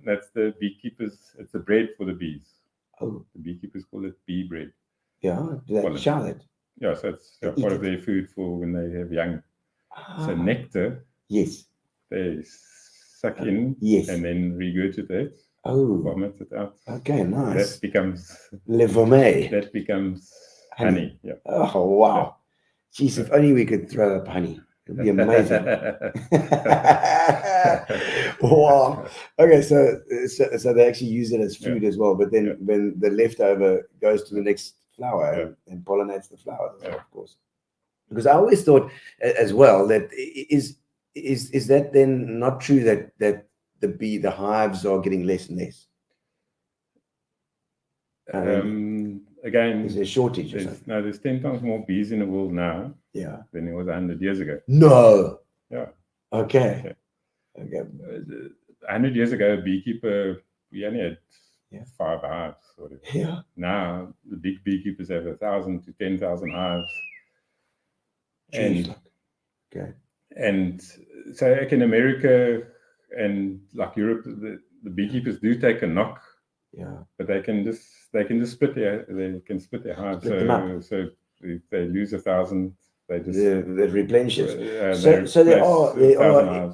[SPEAKER 7] That's the beekeepers. It's the bread for the bees.
[SPEAKER 3] Oh,
[SPEAKER 7] the beekeepers call it bee bread.
[SPEAKER 3] Yeah, do they
[SPEAKER 7] Pollen.
[SPEAKER 3] shower it?
[SPEAKER 7] Yeah, so it's part of their food for when they have young. So
[SPEAKER 3] Ah,
[SPEAKER 7] nectar,
[SPEAKER 3] yes.
[SPEAKER 7] they suck in
[SPEAKER 3] Yes.
[SPEAKER 7] and then regurgitate,
[SPEAKER 3] Oh,
[SPEAKER 7] vomit it out.
[SPEAKER 3] okay, nice.
[SPEAKER 7] That becomes
[SPEAKER 3] Le vomit.
[SPEAKER 7] honey. Yeah.
[SPEAKER 3] Oh, wow. Jeez, if only we could throw up honey. It would be amazing. Wow. Okay, so they actually use it as food as well, but then when the leftover goes to the next flower and pollinates the flower, of course. Because I always thought as well that is that then not true that the hives are getting less and less?
[SPEAKER 7] Again,
[SPEAKER 3] is there a shortage or something?
[SPEAKER 7] No, there's 10 times more bees in the world now
[SPEAKER 3] Yeah.
[SPEAKER 7] than there was 100 years ago.
[SPEAKER 3] No.
[SPEAKER 7] Yeah.
[SPEAKER 3] Okay.
[SPEAKER 7] 100 years ago, a beekeeper, we only had 5 hives. Sort of.
[SPEAKER 3] Yeah.
[SPEAKER 7] Now, the big beekeepers have 1,000 to 10,000 hives.
[SPEAKER 3] Jeez.
[SPEAKER 7] And so, like in America and like Europe, the beekeepers do take a knock.
[SPEAKER 3] Yeah.
[SPEAKER 7] But they can just split their hives. So if they lose 1,000, they just
[SPEAKER 3] they replenish it. So the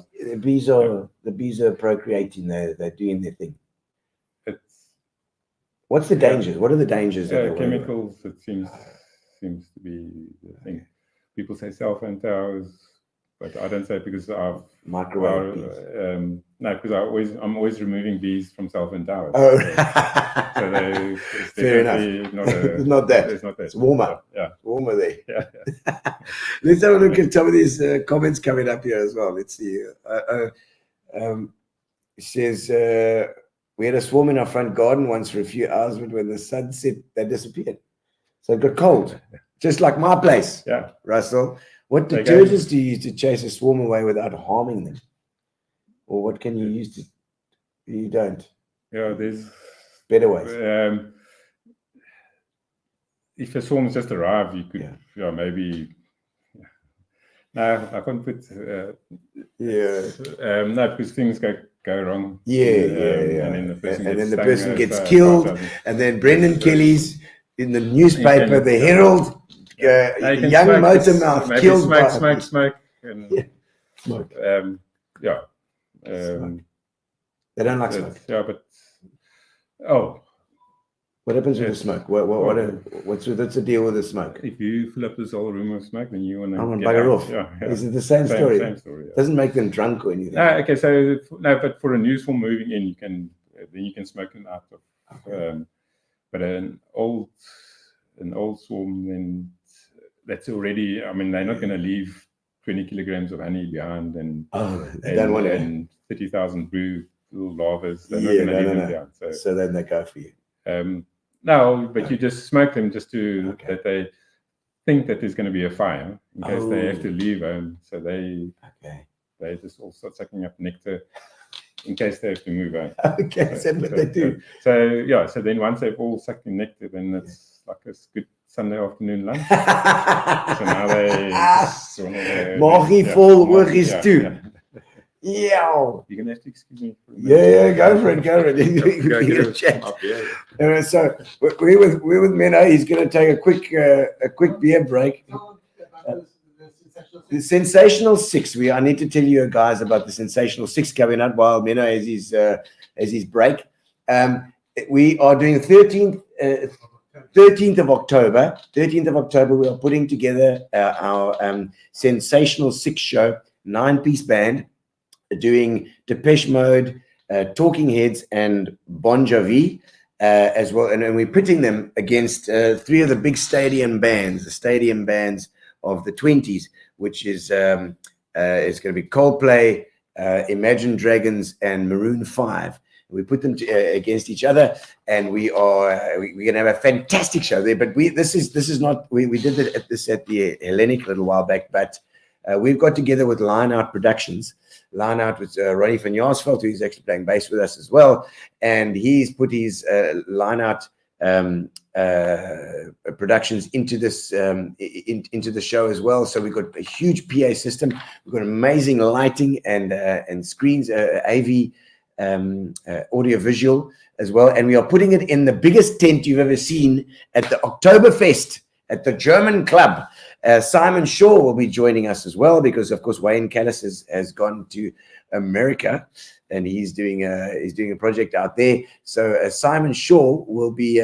[SPEAKER 3] bees are procreating. They're doing their thing. What's the dangers? What are the dangers?
[SPEAKER 7] Chemicals. It seems to be the thing. People say cell phone towers, but I don't say it because of
[SPEAKER 3] microwave bees.
[SPEAKER 7] No, because I'm always removing bees from cell phone towers.
[SPEAKER 3] Oh,
[SPEAKER 7] so it's
[SPEAKER 3] fair enough. Not that.
[SPEAKER 7] It's not that.
[SPEAKER 3] It's warmer.
[SPEAKER 7] Yeah,
[SPEAKER 3] warmer there.
[SPEAKER 7] Yeah.
[SPEAKER 3] Let's have a look at some of these comments coming up here as well. Let's see. It says we had a swarm in our front garden once for a few hours, but when the sun set, they disappeared. So it got cold, just like my place.
[SPEAKER 7] Yeah,
[SPEAKER 3] Russell. What detergents do you use to chase a swarm away without harming them? Or what can you use to... You don't?
[SPEAKER 7] Yeah, there's...
[SPEAKER 3] better ways.
[SPEAKER 7] If a swarm's just arrived, you could maybe... No, I can't put... no, because things go wrong.
[SPEAKER 3] And
[SPEAKER 7] then
[SPEAKER 3] the person gets killed. And then Brendan Kelly's in the newspaper, the Herald... young motormouth killed
[SPEAKER 7] smoke and
[SPEAKER 3] smoke.
[SPEAKER 7] They
[SPEAKER 3] don't like smoke.
[SPEAKER 7] Yeah, but
[SPEAKER 3] what happens with the smoke? What's the deal with the smoke?
[SPEAKER 7] If you fill up this whole room with smoke, then you want to
[SPEAKER 3] bugger off. Is it the same story?
[SPEAKER 7] Same story.
[SPEAKER 3] Doesn't make them drunk or anything.
[SPEAKER 7] Okay, so but for a new swarm moving in, you can smoke them out of. But an old swarm, then that's already. I mean, they're not going to leave 20 kilograms of honey behind, and
[SPEAKER 3] don't want to.
[SPEAKER 7] And 30,000 brood little larvas. They're not going to leave them behind.
[SPEAKER 3] So then they go for you.
[SPEAKER 7] No, but you just smoke them just to that they think that there's going to be a fire in case they have to leave home. So they just all start sucking up nectar in case they have to move home.
[SPEAKER 3] So what they do.
[SPEAKER 7] So then once they've all sucked in nectar, then it's like a good Sunday afternoon lunch. So now they
[SPEAKER 3] Magie vol oortjies toe. Yeah.
[SPEAKER 7] You're gonna have to excuse me for a
[SPEAKER 3] Go
[SPEAKER 7] minute.
[SPEAKER 3] for it. Go get a chat. So we're with Meno. He's going to take a quick beer break. The Sensational 6. I need to tell you guys about the Sensational 6 coming out while Meno has his break. We are doing 13th of October. 13th of October, we are putting together our Sensational 6 show, 9-piece band, doing Depeche Mode, Talking Heads, and Bon Jovi as well. And we're pitting them against 3 of the big stadium bands, the stadium bands of the 20s, which is it's going to be Coldplay, Imagine Dragons, and Maroon 5. We put them against each other, and we're going to have a fantastic show there. But this is not we did this at the Hellenic a little while back, but we've got together with Line Out Productions. Line Out with Ronnie van Jaarsveld, who's actually playing bass with us as well, and he's put his Line Out productions into this into the show as well. So we've got a huge PA system. We've got amazing lighting and screens, AV, audio visual as well. And we are putting it in the biggest tent you've ever seen at the Oktoberfest at the German club. Simon Shaw will be joining us as well, because of course Wayne Callis has gone to America, and he's doing a project out there. So Simon Shaw will be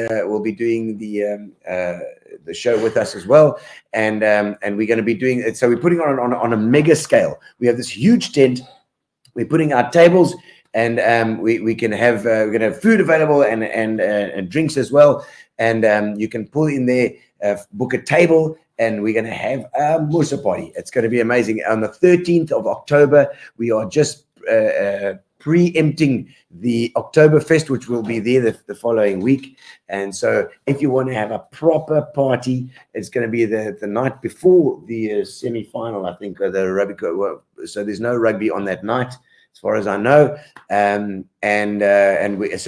[SPEAKER 3] doing the show with us as well, and we're going to be doing it. So we're putting on a mega scale. We have this huge tent. We're putting our tables, and we can have we're going to have food available and drinks as well. And you can pull in there, book a table, and we're going to have a Musa party. It's going to be amazing. On the 13th of October, we are just preempting the Oktoberfest, which will be there the following week. And so if you want to have a proper party, it's going to be the night before the semi-final, I think, of the rugby. So there's no rugby on that night, as far as I know. So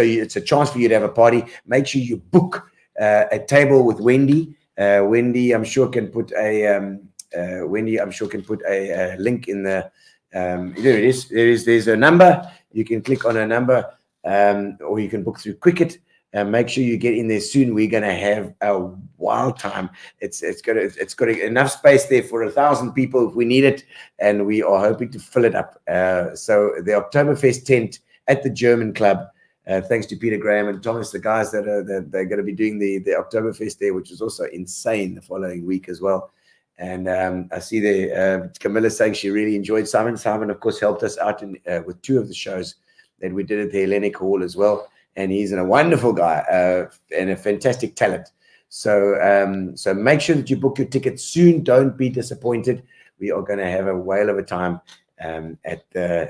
[SPEAKER 3] it's a chance for you to have a party. Make sure you book a table with Wendy. Wendy, I'm sure can put a link in the. There it is. There's a number. You can click on a number, or you can book through Quicket. Make sure you get in there soon. We're going to have a wild time. It's got enough space there for 1,000 people if we need it, and we are hoping to fill it up. So the Oktoberfest tent at the German club. Thanks to Peter Graham and Thomas, the guys they're going to be doing the Oktoberfest there, which is also insane the following week as well. And I see there Camilla saying she really enjoyed Simon. Simon, of course, helped us out with 2 of the shows that we did at the Hellenic Hall as well. And he's a wonderful guy and a fantastic talent. So so make sure that you book your tickets soon. Don't be disappointed. We are going to have a whale of a time at the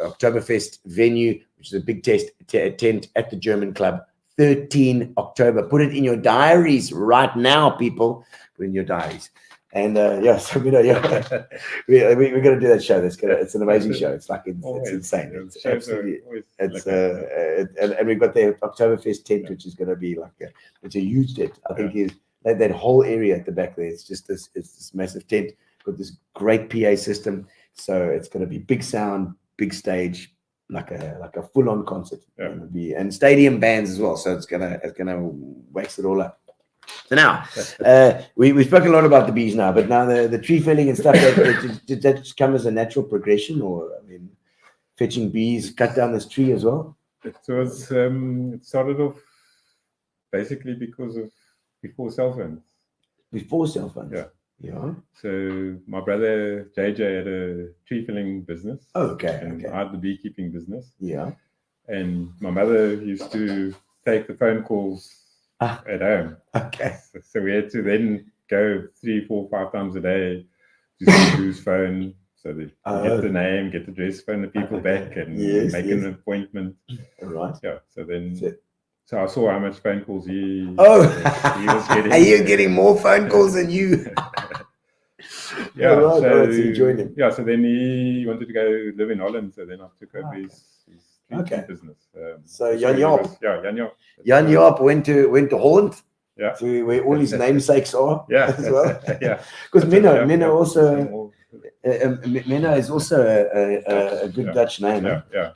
[SPEAKER 3] Oktoberfest venue, which is a big tent at the German club, 13 October. Put it in your diaries right now, people. Put it in your diaries. And so we're going to do that show. It's an amazing show. It's insane. It's absolutely. And we've got the Oktoberfest tent, which is going to be it's a huge tent. I think that whole area at the back there. It's just this massive tent with this great PA system. So it's going to be big sound, big stage, like a full-on concert. Yeah. And stadium bands as well. So it's gonna wax it all up. So now we spoke a lot about the bees now, but now the tree felling and stuff, did that come as a natural progression, or fetching bees cut down this tree as well?
[SPEAKER 7] It was it started off basically because of before cell phones.
[SPEAKER 3] Before cell phones.
[SPEAKER 7] Yeah. So my brother JJ had a tree felling business.
[SPEAKER 3] Oh, okay.
[SPEAKER 7] And I had the beekeeping business.
[SPEAKER 3] Yeah.
[SPEAKER 7] And my mother used to take the phone calls at home.
[SPEAKER 3] Okay.
[SPEAKER 7] So we had to then go 3, 4, 5 times a day to see whose phone. So they get the name, get the address, phone the people back, and make an appointment.
[SPEAKER 3] All right.
[SPEAKER 7] Yeah. So then. So I saw how much phone calls he was getting.
[SPEAKER 3] Are you getting more phone calls than you?
[SPEAKER 7] Yeah,
[SPEAKER 3] right,
[SPEAKER 7] so
[SPEAKER 3] you joined him.
[SPEAKER 7] Yeah, so then he wanted to go live in Holland. So then I took over his business.
[SPEAKER 3] So Jan Jaap.
[SPEAKER 7] Jan Jaap.
[SPEAKER 3] Jan Jaap went to Holland.
[SPEAKER 7] Yeah.
[SPEAKER 3] To where all his namesakes are.
[SPEAKER 7] Yeah.
[SPEAKER 3] As well.
[SPEAKER 7] Yeah.
[SPEAKER 3] Because Meno also. Meno is also a good Dutch name.
[SPEAKER 7] Yeah.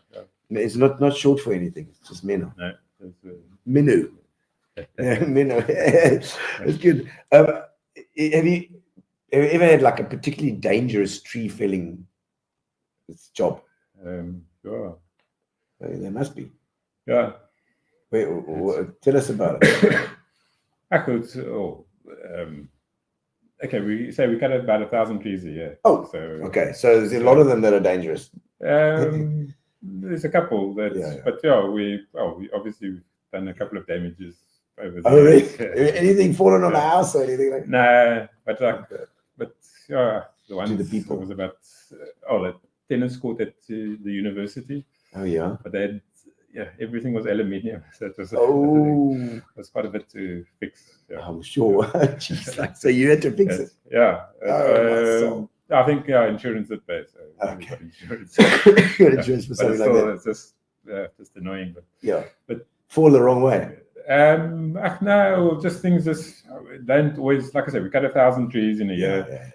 [SPEAKER 3] It's not short for anything. It's just Meno.
[SPEAKER 7] No.
[SPEAKER 3] Menu. Menu. That's good. Have you ever had a particularly dangerous tree felling job?
[SPEAKER 7] Sure.
[SPEAKER 3] There must be.
[SPEAKER 7] Yeah.
[SPEAKER 3] Wait, tell us about it.
[SPEAKER 7] I could. Okay, we say we cut about 1,000 trees a year.
[SPEAKER 3] Oh,
[SPEAKER 7] so
[SPEAKER 3] okay. So there's a lot of them that are dangerous.
[SPEAKER 7] There's a couple that, but we obviously done a couple of damages over there.
[SPEAKER 3] Oh, really? Anything fallen on the house or anything like that?
[SPEAKER 7] No, but the one
[SPEAKER 3] to the people
[SPEAKER 7] was about the tennis court at the university.
[SPEAKER 3] Oh yeah.
[SPEAKER 7] But they had, everything was aluminium, so it was it was quite a bit to fix. Yeah.
[SPEAKER 3] I'm sure. Jeez, so you had to fix it.
[SPEAKER 7] Yeah. I think insurance did pay. So
[SPEAKER 3] okay.
[SPEAKER 7] Insurance.
[SPEAKER 3] You got insurance for something like that.
[SPEAKER 7] It's just annoying, but
[SPEAKER 3] fall the wrong way.
[SPEAKER 7] No, just things just don't always, like I said, we cut 1,000 trees in a year.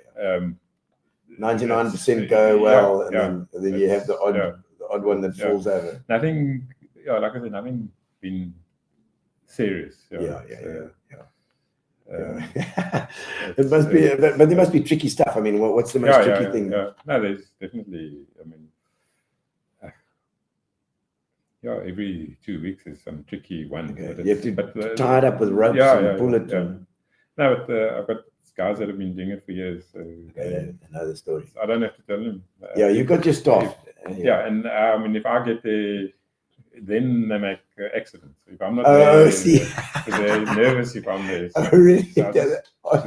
[SPEAKER 3] 99% go well, and then you have the odd
[SPEAKER 7] yeah.
[SPEAKER 3] the odd one that falls over.
[SPEAKER 7] Nothing, like I said, nothing been serious.
[SPEAKER 3] It must be, but there must be tricky stuff. I mean, what's the most tricky thing?
[SPEAKER 7] No, there's definitely. I mean, every 2 weeks is some tricky one.
[SPEAKER 3] Okay. You have to tie it up with ropes and pull it.
[SPEAKER 7] No, but I've got guys that have been doing it for years. So
[SPEAKER 3] I know the story.
[SPEAKER 7] I don't have to tell them.
[SPEAKER 3] You've got your staff.
[SPEAKER 7] And I mean, if I get there, then they make accidents. If I'm not there, they're nervous if I'm there. So,
[SPEAKER 3] really?
[SPEAKER 7] So just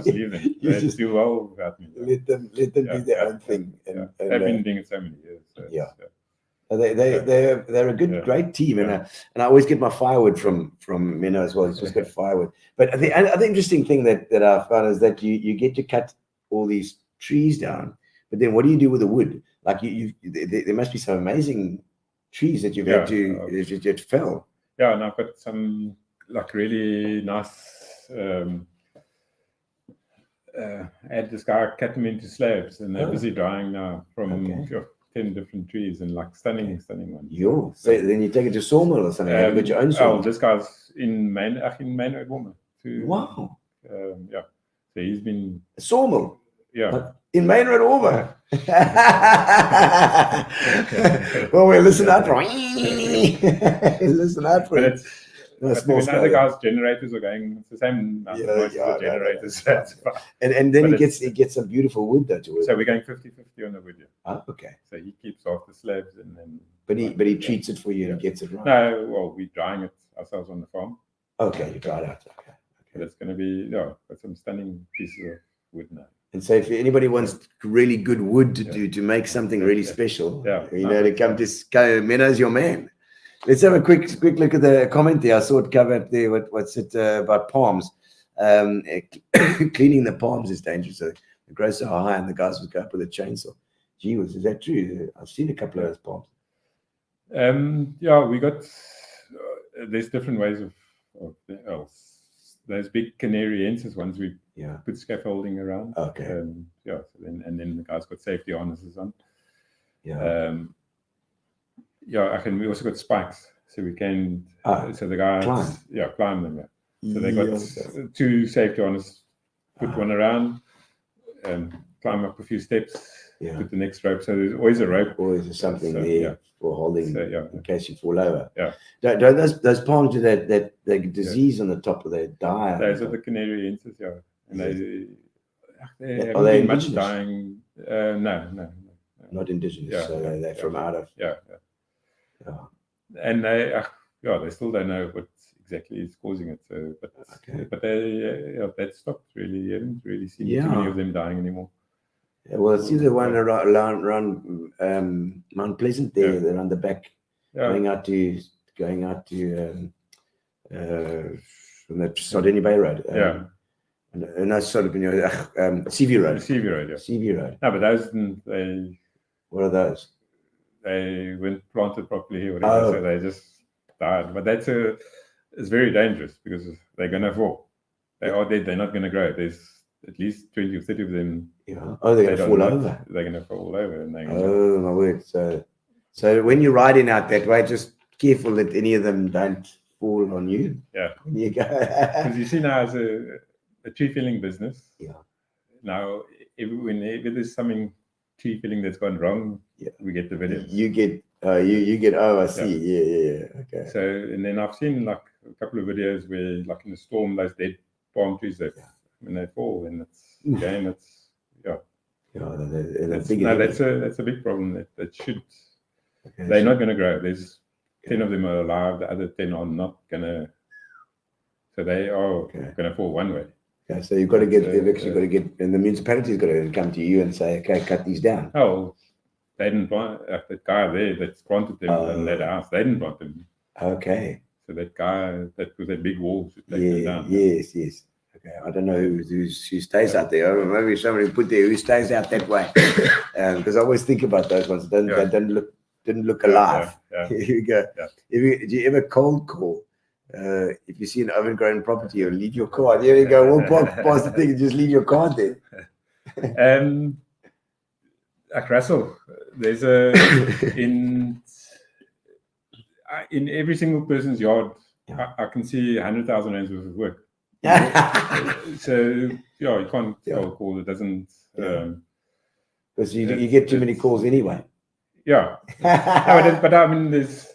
[SPEAKER 7] leave them. They just do well without me.
[SPEAKER 3] Let them do their own thing. And
[SPEAKER 7] they've been doing it so many years. So
[SPEAKER 3] they're a great team, and I always get my firewood from Meno as well. He's just got firewood. But the interesting thing that I found is that you get to cut all these trees down, but then what do you do with the wood? Like there must be some amazing trees that you've had to fell.
[SPEAKER 7] Yeah, and I've got some like really nice. I had this guy cut them into slabs, and they're busy drying now from 10 different trees, and like stunning ones.
[SPEAKER 3] So then you take it to sawmill or something. You've got your own sawmill.
[SPEAKER 7] This guy's in Meno Elting.
[SPEAKER 3] Wow.
[SPEAKER 7] So he's been
[SPEAKER 3] a sawmill.
[SPEAKER 7] Yeah.
[SPEAKER 3] In Meno Elting. Well, we listen out for listen out for it.
[SPEAKER 7] Other guys' generators are going. It's the same amount of noise as the generators.
[SPEAKER 3] And then he gets some beautiful wood though to work.
[SPEAKER 7] So we're going 50-50 on the wood.
[SPEAKER 3] Okay.
[SPEAKER 7] So he keeps off the slabs and then.
[SPEAKER 3] But he treats it for you and gets it right.
[SPEAKER 7] No, well, we're drying it ourselves on the farm.
[SPEAKER 3] Okay, you dry it out. Okay.
[SPEAKER 7] But it's going to be got some stunning pieces of wood now.
[SPEAKER 3] And so if anybody wants really good wood to make something really special, to come to Meno's your man. Let's have a quick look at the comment there. I saw it covered there. What's it about palms? Cleaning the palms is dangerous. So they grow so high, and the guys would go up with a chainsaw. Gee whiz, is that true? I've seen a couple of those palms.
[SPEAKER 7] We got. There's different ways of those big canary henses ones we put scaffolding around.
[SPEAKER 3] Okay.
[SPEAKER 7] So then the guys got safety harnesses on. We also got spikes, so we can. So the guys, climb them. So they got 2 safety harnesses. Put one around, climb up a few steps. Put the next rope. So there's always a rope.
[SPEAKER 3] Always something there for holding in case you fall over.
[SPEAKER 7] Yeah.
[SPEAKER 3] Don't those palms do that disease on the top of their die?
[SPEAKER 7] Those are the canary henses. And they haven't
[SPEAKER 3] they
[SPEAKER 7] been much
[SPEAKER 3] indigenous?
[SPEAKER 7] dying. No.
[SPEAKER 3] Not indigenous. So they're from out of.
[SPEAKER 7] And they still don't know what exactly is causing it. So, but that stopped really. You haven't really seen too many of them dying anymore.
[SPEAKER 3] Well, it's either one around Mount Pleasant there, they're on the back, going out to from the Sardinia Bay Road. And that's sort of CV Road.
[SPEAKER 7] CV Road,
[SPEAKER 3] CV Road.
[SPEAKER 7] No, but those
[SPEAKER 3] what are those?
[SPEAKER 7] They weren't planted properly or whatever, so they just died. But it's very dangerous because they're going to fall. They are dead. They're not going to grow. There's at least 20 or 30 of them.
[SPEAKER 3] They're going to fall over.
[SPEAKER 7] They're going to fall over.
[SPEAKER 3] And my word! So when you're riding out that way, just careful that any of them don't fall on you.
[SPEAKER 7] Yeah.
[SPEAKER 3] When you go.
[SPEAKER 7] Because you see now, as a tree felling business.
[SPEAKER 3] Yeah.
[SPEAKER 7] Now, whenever there's something tree felling that's gone wrong, we get the videos.
[SPEAKER 3] You get. I see. Yeah. Okay.
[SPEAKER 7] So and then I've seen like a couple of videos where, like in the storm, those dead palm trees when they fall, and that's a big problem. That should. Okay, they're not going to grow. There's 10 of them are alive. The other 10 are not going to. So they are going to fall one way.
[SPEAKER 3] Okay, so you've got to get. They've actually got to get, and the municipality's got to come to you and say, "Okay, cut these down."
[SPEAKER 7] Oh, they didn't plant. The guy there that's planted them in that house, they didn't plant them.
[SPEAKER 3] Okay.
[SPEAKER 7] So that guy that with that big wall should take them down.
[SPEAKER 3] Yes. Okay, I don't know who stays out there. Maybe somebody put there who stays out that way, because I always think about those ones. They didn't look alive.
[SPEAKER 7] Yeah.
[SPEAKER 3] Here you go. Do you ever cold call if you see an overgrown property, you leave your car. There you go. Walk past the thing and just leave your car there.
[SPEAKER 7] At Russell, there's in every single person's yard, I can see 100,000 rands worth of work. So yeah, you can't call it doesn't.
[SPEAKER 3] Because you get too many calls anyway.
[SPEAKER 7] Yeah, no, but I mean, there's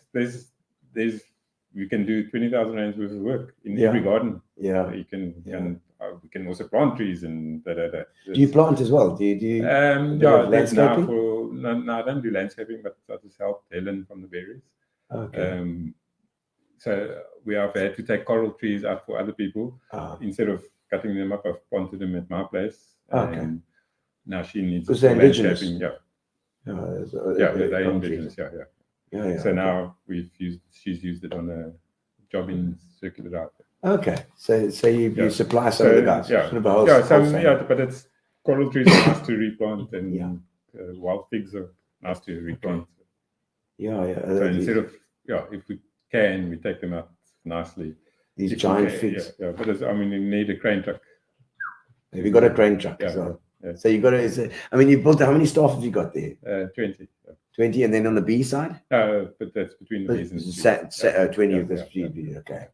[SPEAKER 7] you can do 20,000 rands worth of work in every garden.
[SPEAKER 3] Yeah,
[SPEAKER 7] you can. We can also plant trees and
[SPEAKER 3] Do you plant as well? Do you landscaping?
[SPEAKER 7] No, I don't do landscaping, but I just help Helen from the berries.
[SPEAKER 3] Okay.
[SPEAKER 7] So we have had to take coral trees out for other people instead of cutting them up. I've planted them at my place.
[SPEAKER 3] Okay.
[SPEAKER 7] Now she needs
[SPEAKER 3] because they're indigenous.
[SPEAKER 7] Yeah.
[SPEAKER 3] They're
[SPEAKER 7] indigenous. Yeah. So now she's used it on a job in circular drought.
[SPEAKER 3] Okay, so you supply some of the guys.
[SPEAKER 7] But it's coral trees are nice to replant, and wild figs are nice to replant. So instead of if we can, we take them out nicely.
[SPEAKER 3] These giant figs.
[SPEAKER 7] But you need a crane truck.
[SPEAKER 3] Have you got a crane truck as well? Yeah. So you got to. You built. How many staff have you got there?
[SPEAKER 7] 20.
[SPEAKER 3] 20, and then on the bee side.
[SPEAKER 7] But that's between the bees and the
[SPEAKER 3] 20 of this bee. Okay.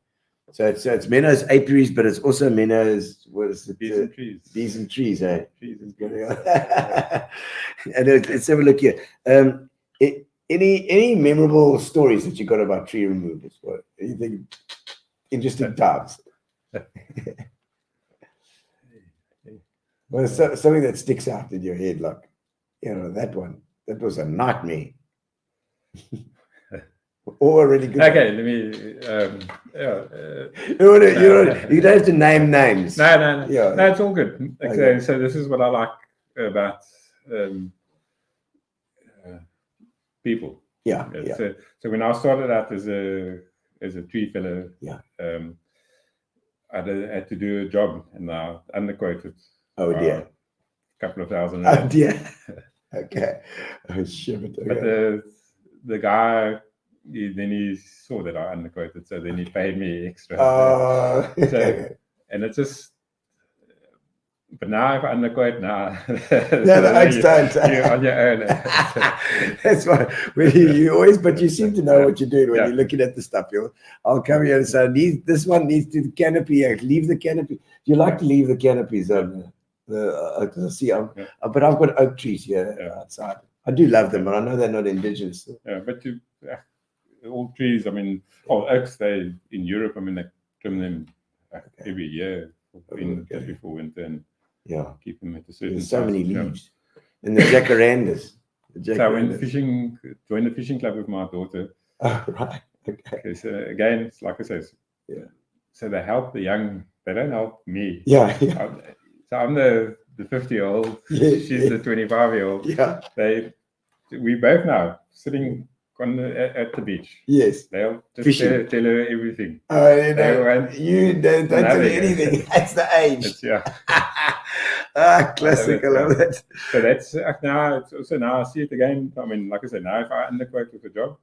[SPEAKER 3] So it's Meno's apiaries, but it's also Meno's
[SPEAKER 7] bees and trees.
[SPEAKER 3] Bees and trees, eh?
[SPEAKER 7] Trees and
[SPEAKER 3] and let's have a look here. Any memorable stories that you got about tree removals? Or anything interesting times? Well, something that sticks out in your head, like that was a nightmare. Or really good.
[SPEAKER 7] Okay, let me.
[SPEAKER 3] You don't have to name names.
[SPEAKER 7] No. Yeah. No, it's all good. Okay. So this is what I like about people.
[SPEAKER 3] Yeah.
[SPEAKER 7] So when I started out as a tree fellow, I had to do a job, and I underquoted.
[SPEAKER 3] Oh dear.
[SPEAKER 7] A couple of thousand.
[SPEAKER 3] Oh dear. Okay. Oh shit. Okay.
[SPEAKER 7] But the guy. Then he saw that I underquoted, so then he paid me extra. And it's just, but now if I underquote,
[SPEAKER 3] the next time
[SPEAKER 7] you're on your own.
[SPEAKER 3] That's why you always, but you seem to know what you're doing when you're looking at the stuff. I'll come here and say, this one needs to the canopy. Leave the canopy. Do you like to leave the canopies on but I've got oak trees here outside. I do love them, but I know they're not indigenous.
[SPEAKER 7] Yeah, but all trees, oaks, they in Europe, they trim them every year just before winter and keep them at a certain
[SPEAKER 3] There's so many leaves. And the jacarandas.
[SPEAKER 7] So I went joined the fishing club with my daughter.
[SPEAKER 3] Oh, right. Okay.
[SPEAKER 7] So again, it's like I said, so they help the young, they don't help me.
[SPEAKER 3] Yeah.
[SPEAKER 7] So I'm the 50-year-old, she's the 25-year-old.
[SPEAKER 3] Yeah.
[SPEAKER 7] We both now sitting at the beach.
[SPEAKER 3] Yes.
[SPEAKER 7] They'll just tell her everything.
[SPEAKER 3] Oh, you don't tell her anything. That's the age. Classic. I love that.
[SPEAKER 7] So that's now I see it again. Like I said, now if I underquote with a job,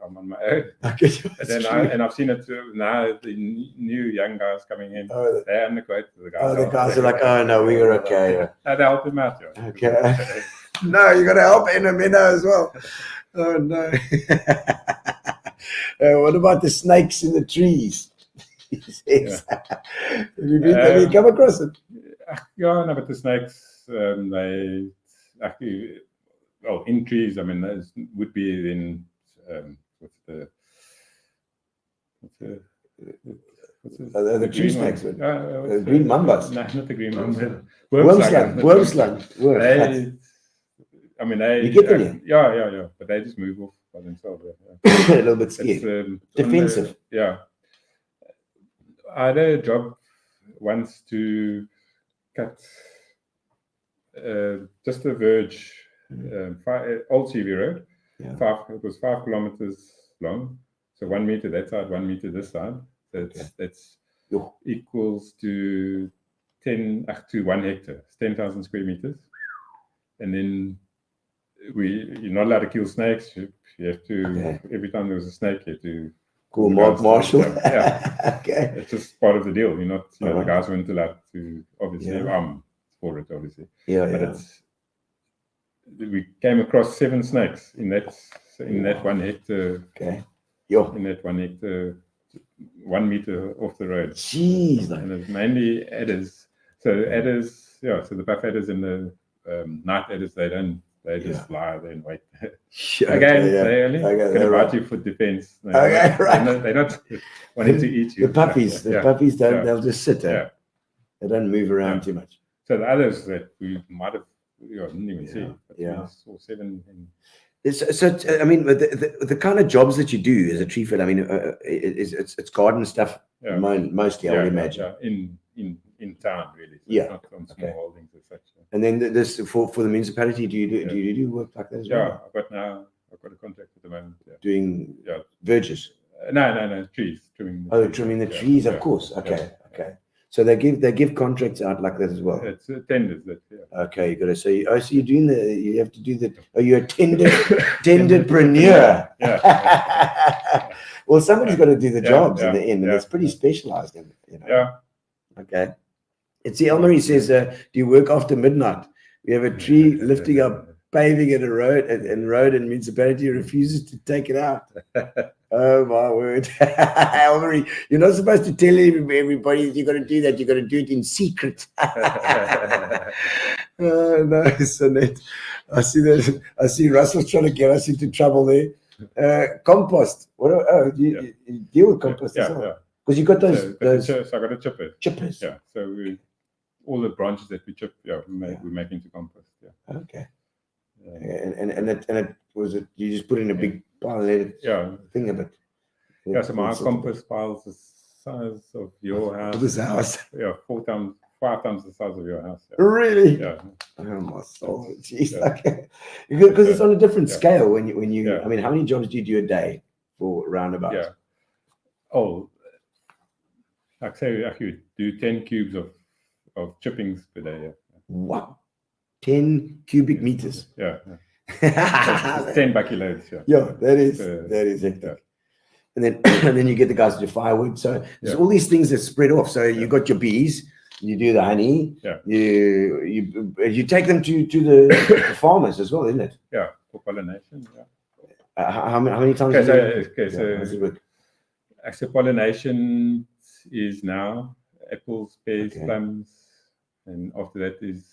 [SPEAKER 7] I'm on my own. And I've seen it now. The new young guys coming in, they underquote the guys.
[SPEAKER 3] The guys are like, oh no, we are okay.
[SPEAKER 7] They help them out.
[SPEAKER 3] Okay. No, you got to help Meno as well. Oh no. What about the snakes in the trees? Have you come across it?
[SPEAKER 7] Yeah, no, but the snakes, they actually, in trees, those would be in, the
[SPEAKER 3] tree snakes? The green mambas?
[SPEAKER 7] No, not the green mambas.
[SPEAKER 3] Worm
[SPEAKER 7] They
[SPEAKER 3] you get them here?
[SPEAKER 7] Yeah, but they just move off by themselves.
[SPEAKER 3] A little bit scared. Defensive.
[SPEAKER 7] I had a job once to cut just the verge, Old CV Road. It was 5 kilometers long, so 1 meter that side, 1 meter this side. So that's equals to 1 hectare. It's 10,000 square meters, and then you're not allowed to kill snakes. You have to every time there was a snake, you had to
[SPEAKER 3] Cool,
[SPEAKER 7] regards to-
[SPEAKER 3] Marshall.
[SPEAKER 7] Yeah.
[SPEAKER 3] Okay.
[SPEAKER 7] It's just part of the deal. You're not, the
[SPEAKER 3] Alright.
[SPEAKER 7] guys weren't allowed to, obviously,
[SPEAKER 3] Yeah.
[SPEAKER 7] I'm for it, obviously.
[SPEAKER 3] Yeah,
[SPEAKER 7] But
[SPEAKER 3] yeah.
[SPEAKER 7] we came across 7 snakes in that 1 hectare,
[SPEAKER 3] Okay. Yo.
[SPEAKER 7] in that 1 hectare, 1 meter off the road.
[SPEAKER 3] Jeez.
[SPEAKER 7] And it's mainly adders. So adders, so the buff adders and the night adders, they just lie there and wait. Again, they only can bite you for defense. They're not wanting to eat you.
[SPEAKER 3] The puppies, puppies don't, they'll just sit there.
[SPEAKER 7] Yeah.
[SPEAKER 3] They don't move around too much.
[SPEAKER 7] So the others that we might have, didn't even see. But we saw 7.
[SPEAKER 3] So I mean, the kind of jobs that you do as a tree fitter, I mean, it's garden stuff mostly, I would imagine.
[SPEAKER 7] In town, really. So
[SPEAKER 3] Yeah.
[SPEAKER 7] Not on small holdings as such.
[SPEAKER 3] And then this for the municipality, do you do work like that as well?
[SPEAKER 7] Yeah, I've got a contract at the moment. Yeah.
[SPEAKER 3] Doing verges.
[SPEAKER 7] No, trees. Trimming
[SPEAKER 3] The trees, of course. Okay. So they give contracts out like that as well.
[SPEAKER 7] It's tenders that.
[SPEAKER 3] Okay, you got to say. So you're doing you have to do the. Are you a tenderpreneur?
[SPEAKER 7] Yeah.
[SPEAKER 3] Well, somebody's got to do the jobs in the end, and it's pretty specialized in it.
[SPEAKER 7] Yeah.
[SPEAKER 3] Okay. It's the Elmarie says, do you work after midnight? We have a tree lifting up paving at a road and municipality refuses to take it out. Oh my word. Elmarie, you're not supposed to tell everybody that you're going to do that. You're going to do it in secret. Oh, nice, Annette. I see Russell's trying to get us into trouble there. Compost. You deal with compost as well? Because you got those.
[SPEAKER 7] So I got a chipper.
[SPEAKER 3] Chippers.
[SPEAKER 7] Yeah. So all the branches that we chip, we make into compost. Yeah.
[SPEAKER 3] Okay. And it was it. You just put in a big pile and let it thing a bit.
[SPEAKER 7] Yeah. So my compost pile's the size of your house.
[SPEAKER 3] This house.
[SPEAKER 7] Yeah, 5 times the size of your house. Yeah.
[SPEAKER 3] Really?
[SPEAKER 7] Yeah.
[SPEAKER 3] Oh my soul. Jeez. Okay. Because it's on a different scale when you. I mean, how many jobs do you do a day for roundabout?
[SPEAKER 7] Yeah. Oh. Like say, I could do 10 cubes of chippings per day. Yeah.
[SPEAKER 3] Wow, 10 cubic meters.
[SPEAKER 7] Yeah. 10 bucky loads.
[SPEAKER 3] Yeah, that is hectic. And then you get the guys to do firewood. So there's all these things that spread off. So you got your bees, you do the honey.
[SPEAKER 7] Yeah.
[SPEAKER 3] You take them to the farmers as well, isn't it?
[SPEAKER 7] Yeah, for pollination. Yeah.
[SPEAKER 3] How many times?
[SPEAKER 7] So actually pollination is now apples, pears, plums, and after that is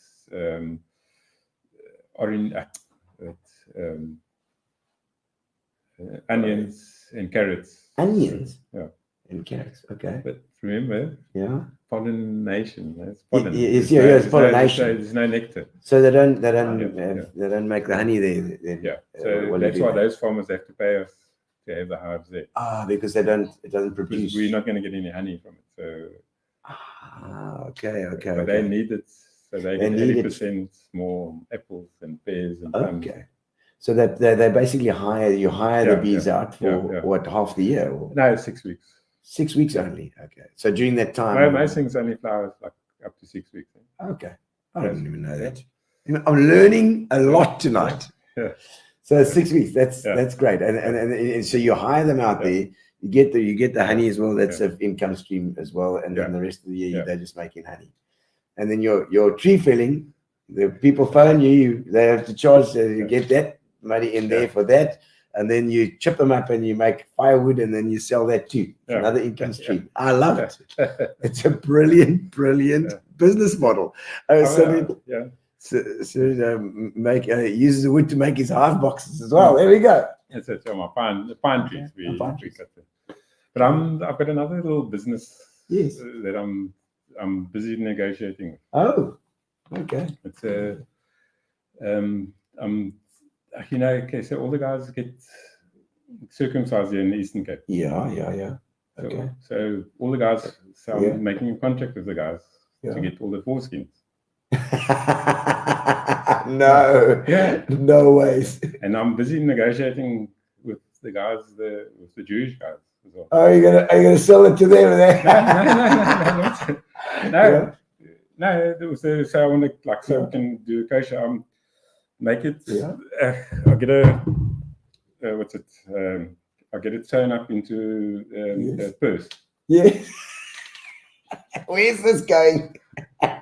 [SPEAKER 7] orange, onions and carrots.
[SPEAKER 3] Onions?
[SPEAKER 7] Yeah.
[SPEAKER 3] And carrots, okay.
[SPEAKER 7] But remember, pollination. That's pollen.
[SPEAKER 3] It's pollination.
[SPEAKER 7] There's no nectar.
[SPEAKER 3] So they don't make the honey there. Then,
[SPEAKER 7] so that's why those farmers have to pay us to have the hives there.
[SPEAKER 3] Because it doesn't produce.
[SPEAKER 7] Because we're not going to get any honey from it. So.
[SPEAKER 3] Okay.
[SPEAKER 7] But they need it, so they get 80% more apples and pears and plums.
[SPEAKER 3] Okay. So that they basically hire the bees out for what, half the year? Or?
[SPEAKER 7] No, 6 weeks.
[SPEAKER 3] 6 weeks only. Okay. So during that time,
[SPEAKER 7] most things only flowers like up to 6 weeks.
[SPEAKER 3] Okay. I didn't even know that. I'm learning a lot tonight.
[SPEAKER 7] Yeah.
[SPEAKER 3] So 6 weeks. That's great. And so you hire them out there. You get the honey as well. That's an income stream as well. And then the rest of the year they're just making honey. And then your tree felling, the people phone you. They have to charge. You get that money in there for that. And then you chip them up and you make firewood and then you sell that too. Another income stream. I love it. It's a brilliant business model. Make uses the wood to make his hive boxes as well. There we go.
[SPEAKER 7] That's it. So the pine trees. We cut them. But I've got another little business that I'm busy negotiating with.
[SPEAKER 3] Oh, okay.
[SPEAKER 7] It's so all the guys get circumcised here in the Eastern Cape.
[SPEAKER 3] Yeah. Okay.
[SPEAKER 7] So all the guys, I'm making a contract with the guys to get all the foreskins.
[SPEAKER 3] No.
[SPEAKER 7] Yeah.
[SPEAKER 3] No ways.
[SPEAKER 7] And I'm busy negotiating with the guys, with the Jewish guys as well.
[SPEAKER 3] Oh, are you gonna sell it to them?
[SPEAKER 7] No. So I want to so we can do kosher. Make it. I'll get a I get it sewn up into a purse.
[SPEAKER 3] Yes. Where's this going?
[SPEAKER 7] But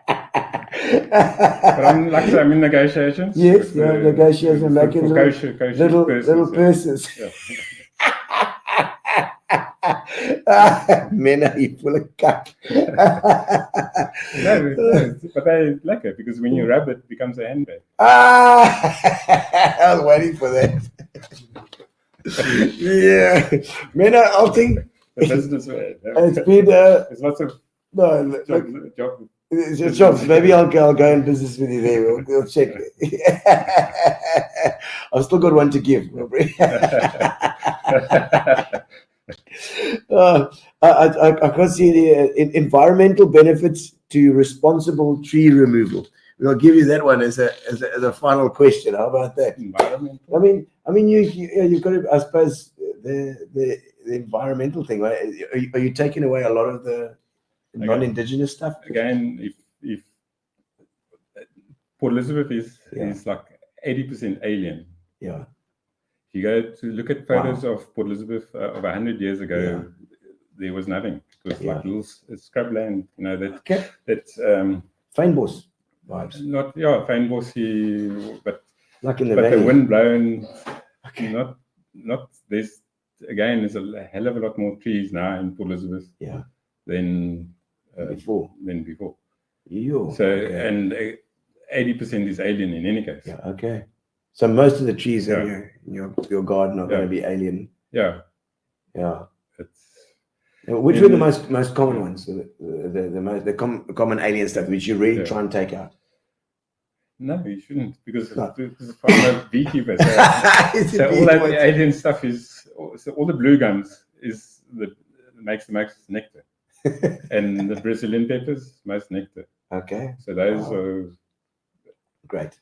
[SPEAKER 7] I'm like I say, I'm in negotiations.
[SPEAKER 3] Yes, negotiations, making little purses.
[SPEAKER 7] Yeah.
[SPEAKER 3] Men, are you full of cuck?
[SPEAKER 7] No, but I like it because when you rub it, it becomes a handbag.
[SPEAKER 3] I was waiting for that. Yeah, Meno Alting.
[SPEAKER 7] The business way.
[SPEAKER 3] It's been
[SPEAKER 7] There's lots of job.
[SPEAKER 3] It's your jobs. Maybe I'll go in business with you there. We'll check. I've still got one to give. I can't see the environmental benefits to responsible tree removal. We'll give you that one as a final question. How about that?
[SPEAKER 7] Environmental.
[SPEAKER 3] I mean, you've got to, I suppose, the environmental thing. Right? Are you taking away a lot of the non-indigenous stuff?
[SPEAKER 7] Again, if Port Elizabeth is like 80% alien.
[SPEAKER 3] Yeah.
[SPEAKER 7] If you go to look at photos of Port Elizabeth of 100 years ago, there was nothing. It was like little scrubland, that
[SPEAKER 3] Fynbos vibes.
[SPEAKER 7] Not fynbosy, but
[SPEAKER 3] like in the
[SPEAKER 7] but
[SPEAKER 3] valley.
[SPEAKER 7] the wind blown. Not there's a hell of a lot more trees now in Port Elizabeth.
[SPEAKER 3] Yeah.
[SPEAKER 7] Than before. And 80% is alien in any case.
[SPEAKER 3] Yeah. Okay. So most of the trees in your garden are going to be alien.
[SPEAKER 7] Yeah.
[SPEAKER 3] Yeah. Which were the most common ones? The common alien stuff which you really try and take out.
[SPEAKER 7] No, you shouldn't, because I'm a beekeeper. So all that alien stuff all the blue gums makes the most nectar. And the Brazilian peppers, most nectar.
[SPEAKER 3] Okay.
[SPEAKER 7] So those are
[SPEAKER 3] great.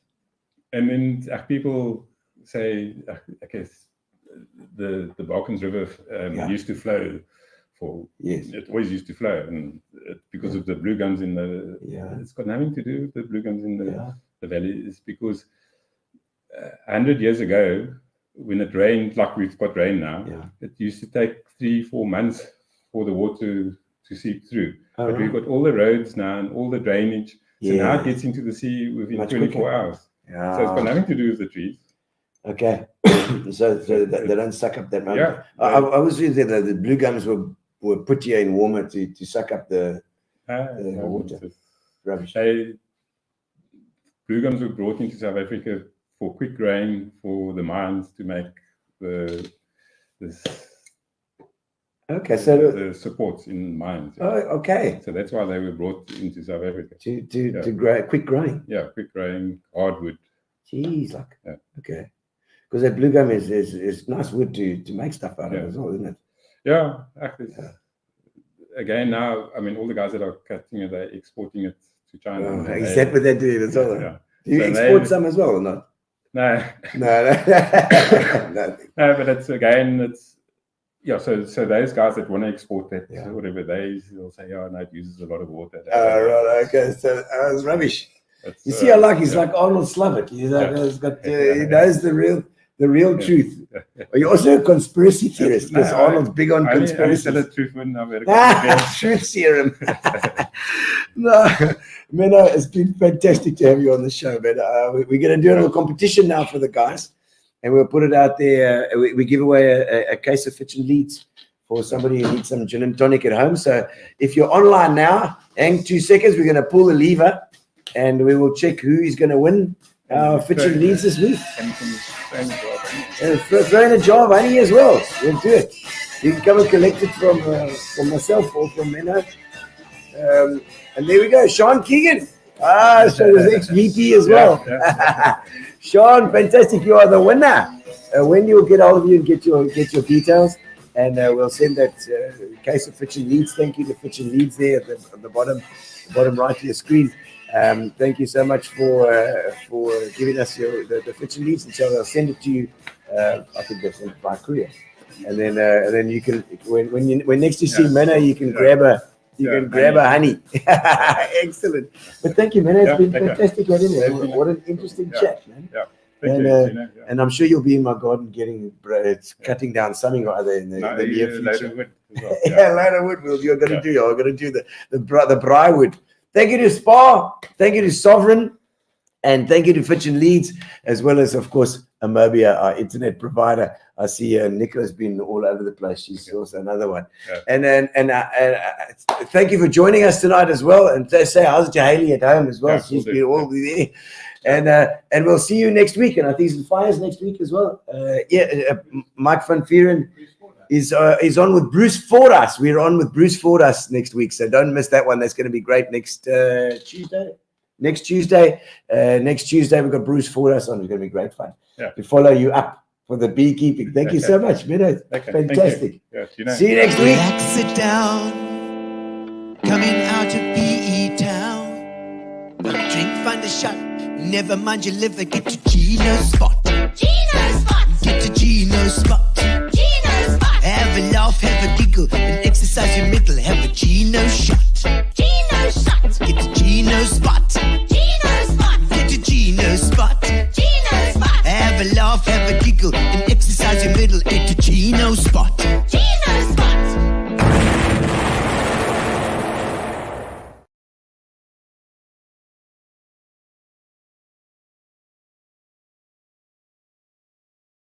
[SPEAKER 7] And then people say, okay, the Balkans River used to flow it always used to flow, and because of the blue gums in the it's got nothing to do with the blue gums in the valley. It's because 100 years ago, when it rained, like we've got rain now, it used to take 3-4 months for the water to seep through. But we've got all the roads now and all the drainage, so now it gets into the sea within 24 hours.
[SPEAKER 3] Yeah.
[SPEAKER 7] So it's got nothing to do with the trees.
[SPEAKER 3] Okay. so they don't suck up that much.
[SPEAKER 7] Yeah.
[SPEAKER 3] I was reading that the blue gums were put here in warmer to suck up the water. Rubbish.
[SPEAKER 7] Blue gums were brought into South Africa for quick rain for the mines to make the supports in mines.
[SPEAKER 3] Oh, okay.
[SPEAKER 7] So that's why they were brought into South Africa.
[SPEAKER 3] To grow, quick growing.
[SPEAKER 7] Yeah, quick growing, hardwood.
[SPEAKER 3] Jeez, okay. Because that blue gum is nice wood to make stuff out of as well, isn't it?
[SPEAKER 7] Yeah, actually. Again, now, I mean, all the guys that are cutting it, they're exporting it to China.
[SPEAKER 3] Is that what they're doing as well?
[SPEAKER 7] Yeah.
[SPEAKER 3] Do you export some as well or not?
[SPEAKER 7] No.
[SPEAKER 3] No.
[SPEAKER 7] No, but so those guys that want to export that, whatever, they'll say, no, it uses a lot of water.
[SPEAKER 3] Right, okay, so it's rubbish. You see, he's like Arnold Slavitt. He's like, he knows the real truth. Are you also a conspiracy theorist? Because Arnold's big on conspiracy. Truth serum. No, Meno, it's been fantastic to have you on the show, man. We're going to do a little competition now for the guys, and we'll put it out there. We give away a case of Fitch and Leeds for somebody who needs some gin and tonic at home. So if you're online now, hang 2 seconds. We're going to pull the lever, and we will check who is going to win our Fitch and Leeds this week. And throw in a jar of honey as well. We'll do it. You can come and collect it from myself or from Meno. And there we go, Sean Keegan. So there's ex-VP as well. Sean, fantastic. You are the winner. Wendy will get hold of you and get your details. And we'll send that case of Fitch and Leeds. Thank you to Fitch and Leeds there at the bottom right of your screen. Thank you so much for giving us the Fitch and Leeds, and so I'll send it to you. I think that's by courier, and then you can when next you see Meno, you can grab a honey. Excellent. But thank you, Meno. It's been fantastic having you. What an interesting chat, man.
[SPEAKER 7] Thank
[SPEAKER 3] and,
[SPEAKER 7] you, Gino. Yeah.
[SPEAKER 3] and I'm sure you'll be in my garden cutting down something or other in the near future.
[SPEAKER 7] Later wood as well.
[SPEAKER 3] Yeah, later wood. You're going to do the Brywood. Thank you to Spa. Thank you to Sovereign. And thank you to Fitch and Leeds, as well as, of course, Amobia, our internet provider. I see Nicola's been all over the place. She's also another one. Yeah. And thank you for joining us tonight as well. And say how's Haley at home as well. Yeah, she's been all there. And we'll see you next week. And I think it's Fires next week as well. Mike van Vieren is on with Bruce Fordas. We're on with Bruce Fordas next week. So don't miss that one. That's going to be great next Tuesday. Next Tuesday, we've got Bruce Fordas on. It's going to be great fun. Yeah. To follow you up for the beekeeping. Thank you so much, Meno. Okay. Fantastic.
[SPEAKER 7] Yeah,
[SPEAKER 3] see you next week.
[SPEAKER 1] Relax, sit down. Coming out of PE town. Drink, find a shot. Never mind your liver. Get to Gino's spot. Gino's spot. Get to Gino's spot.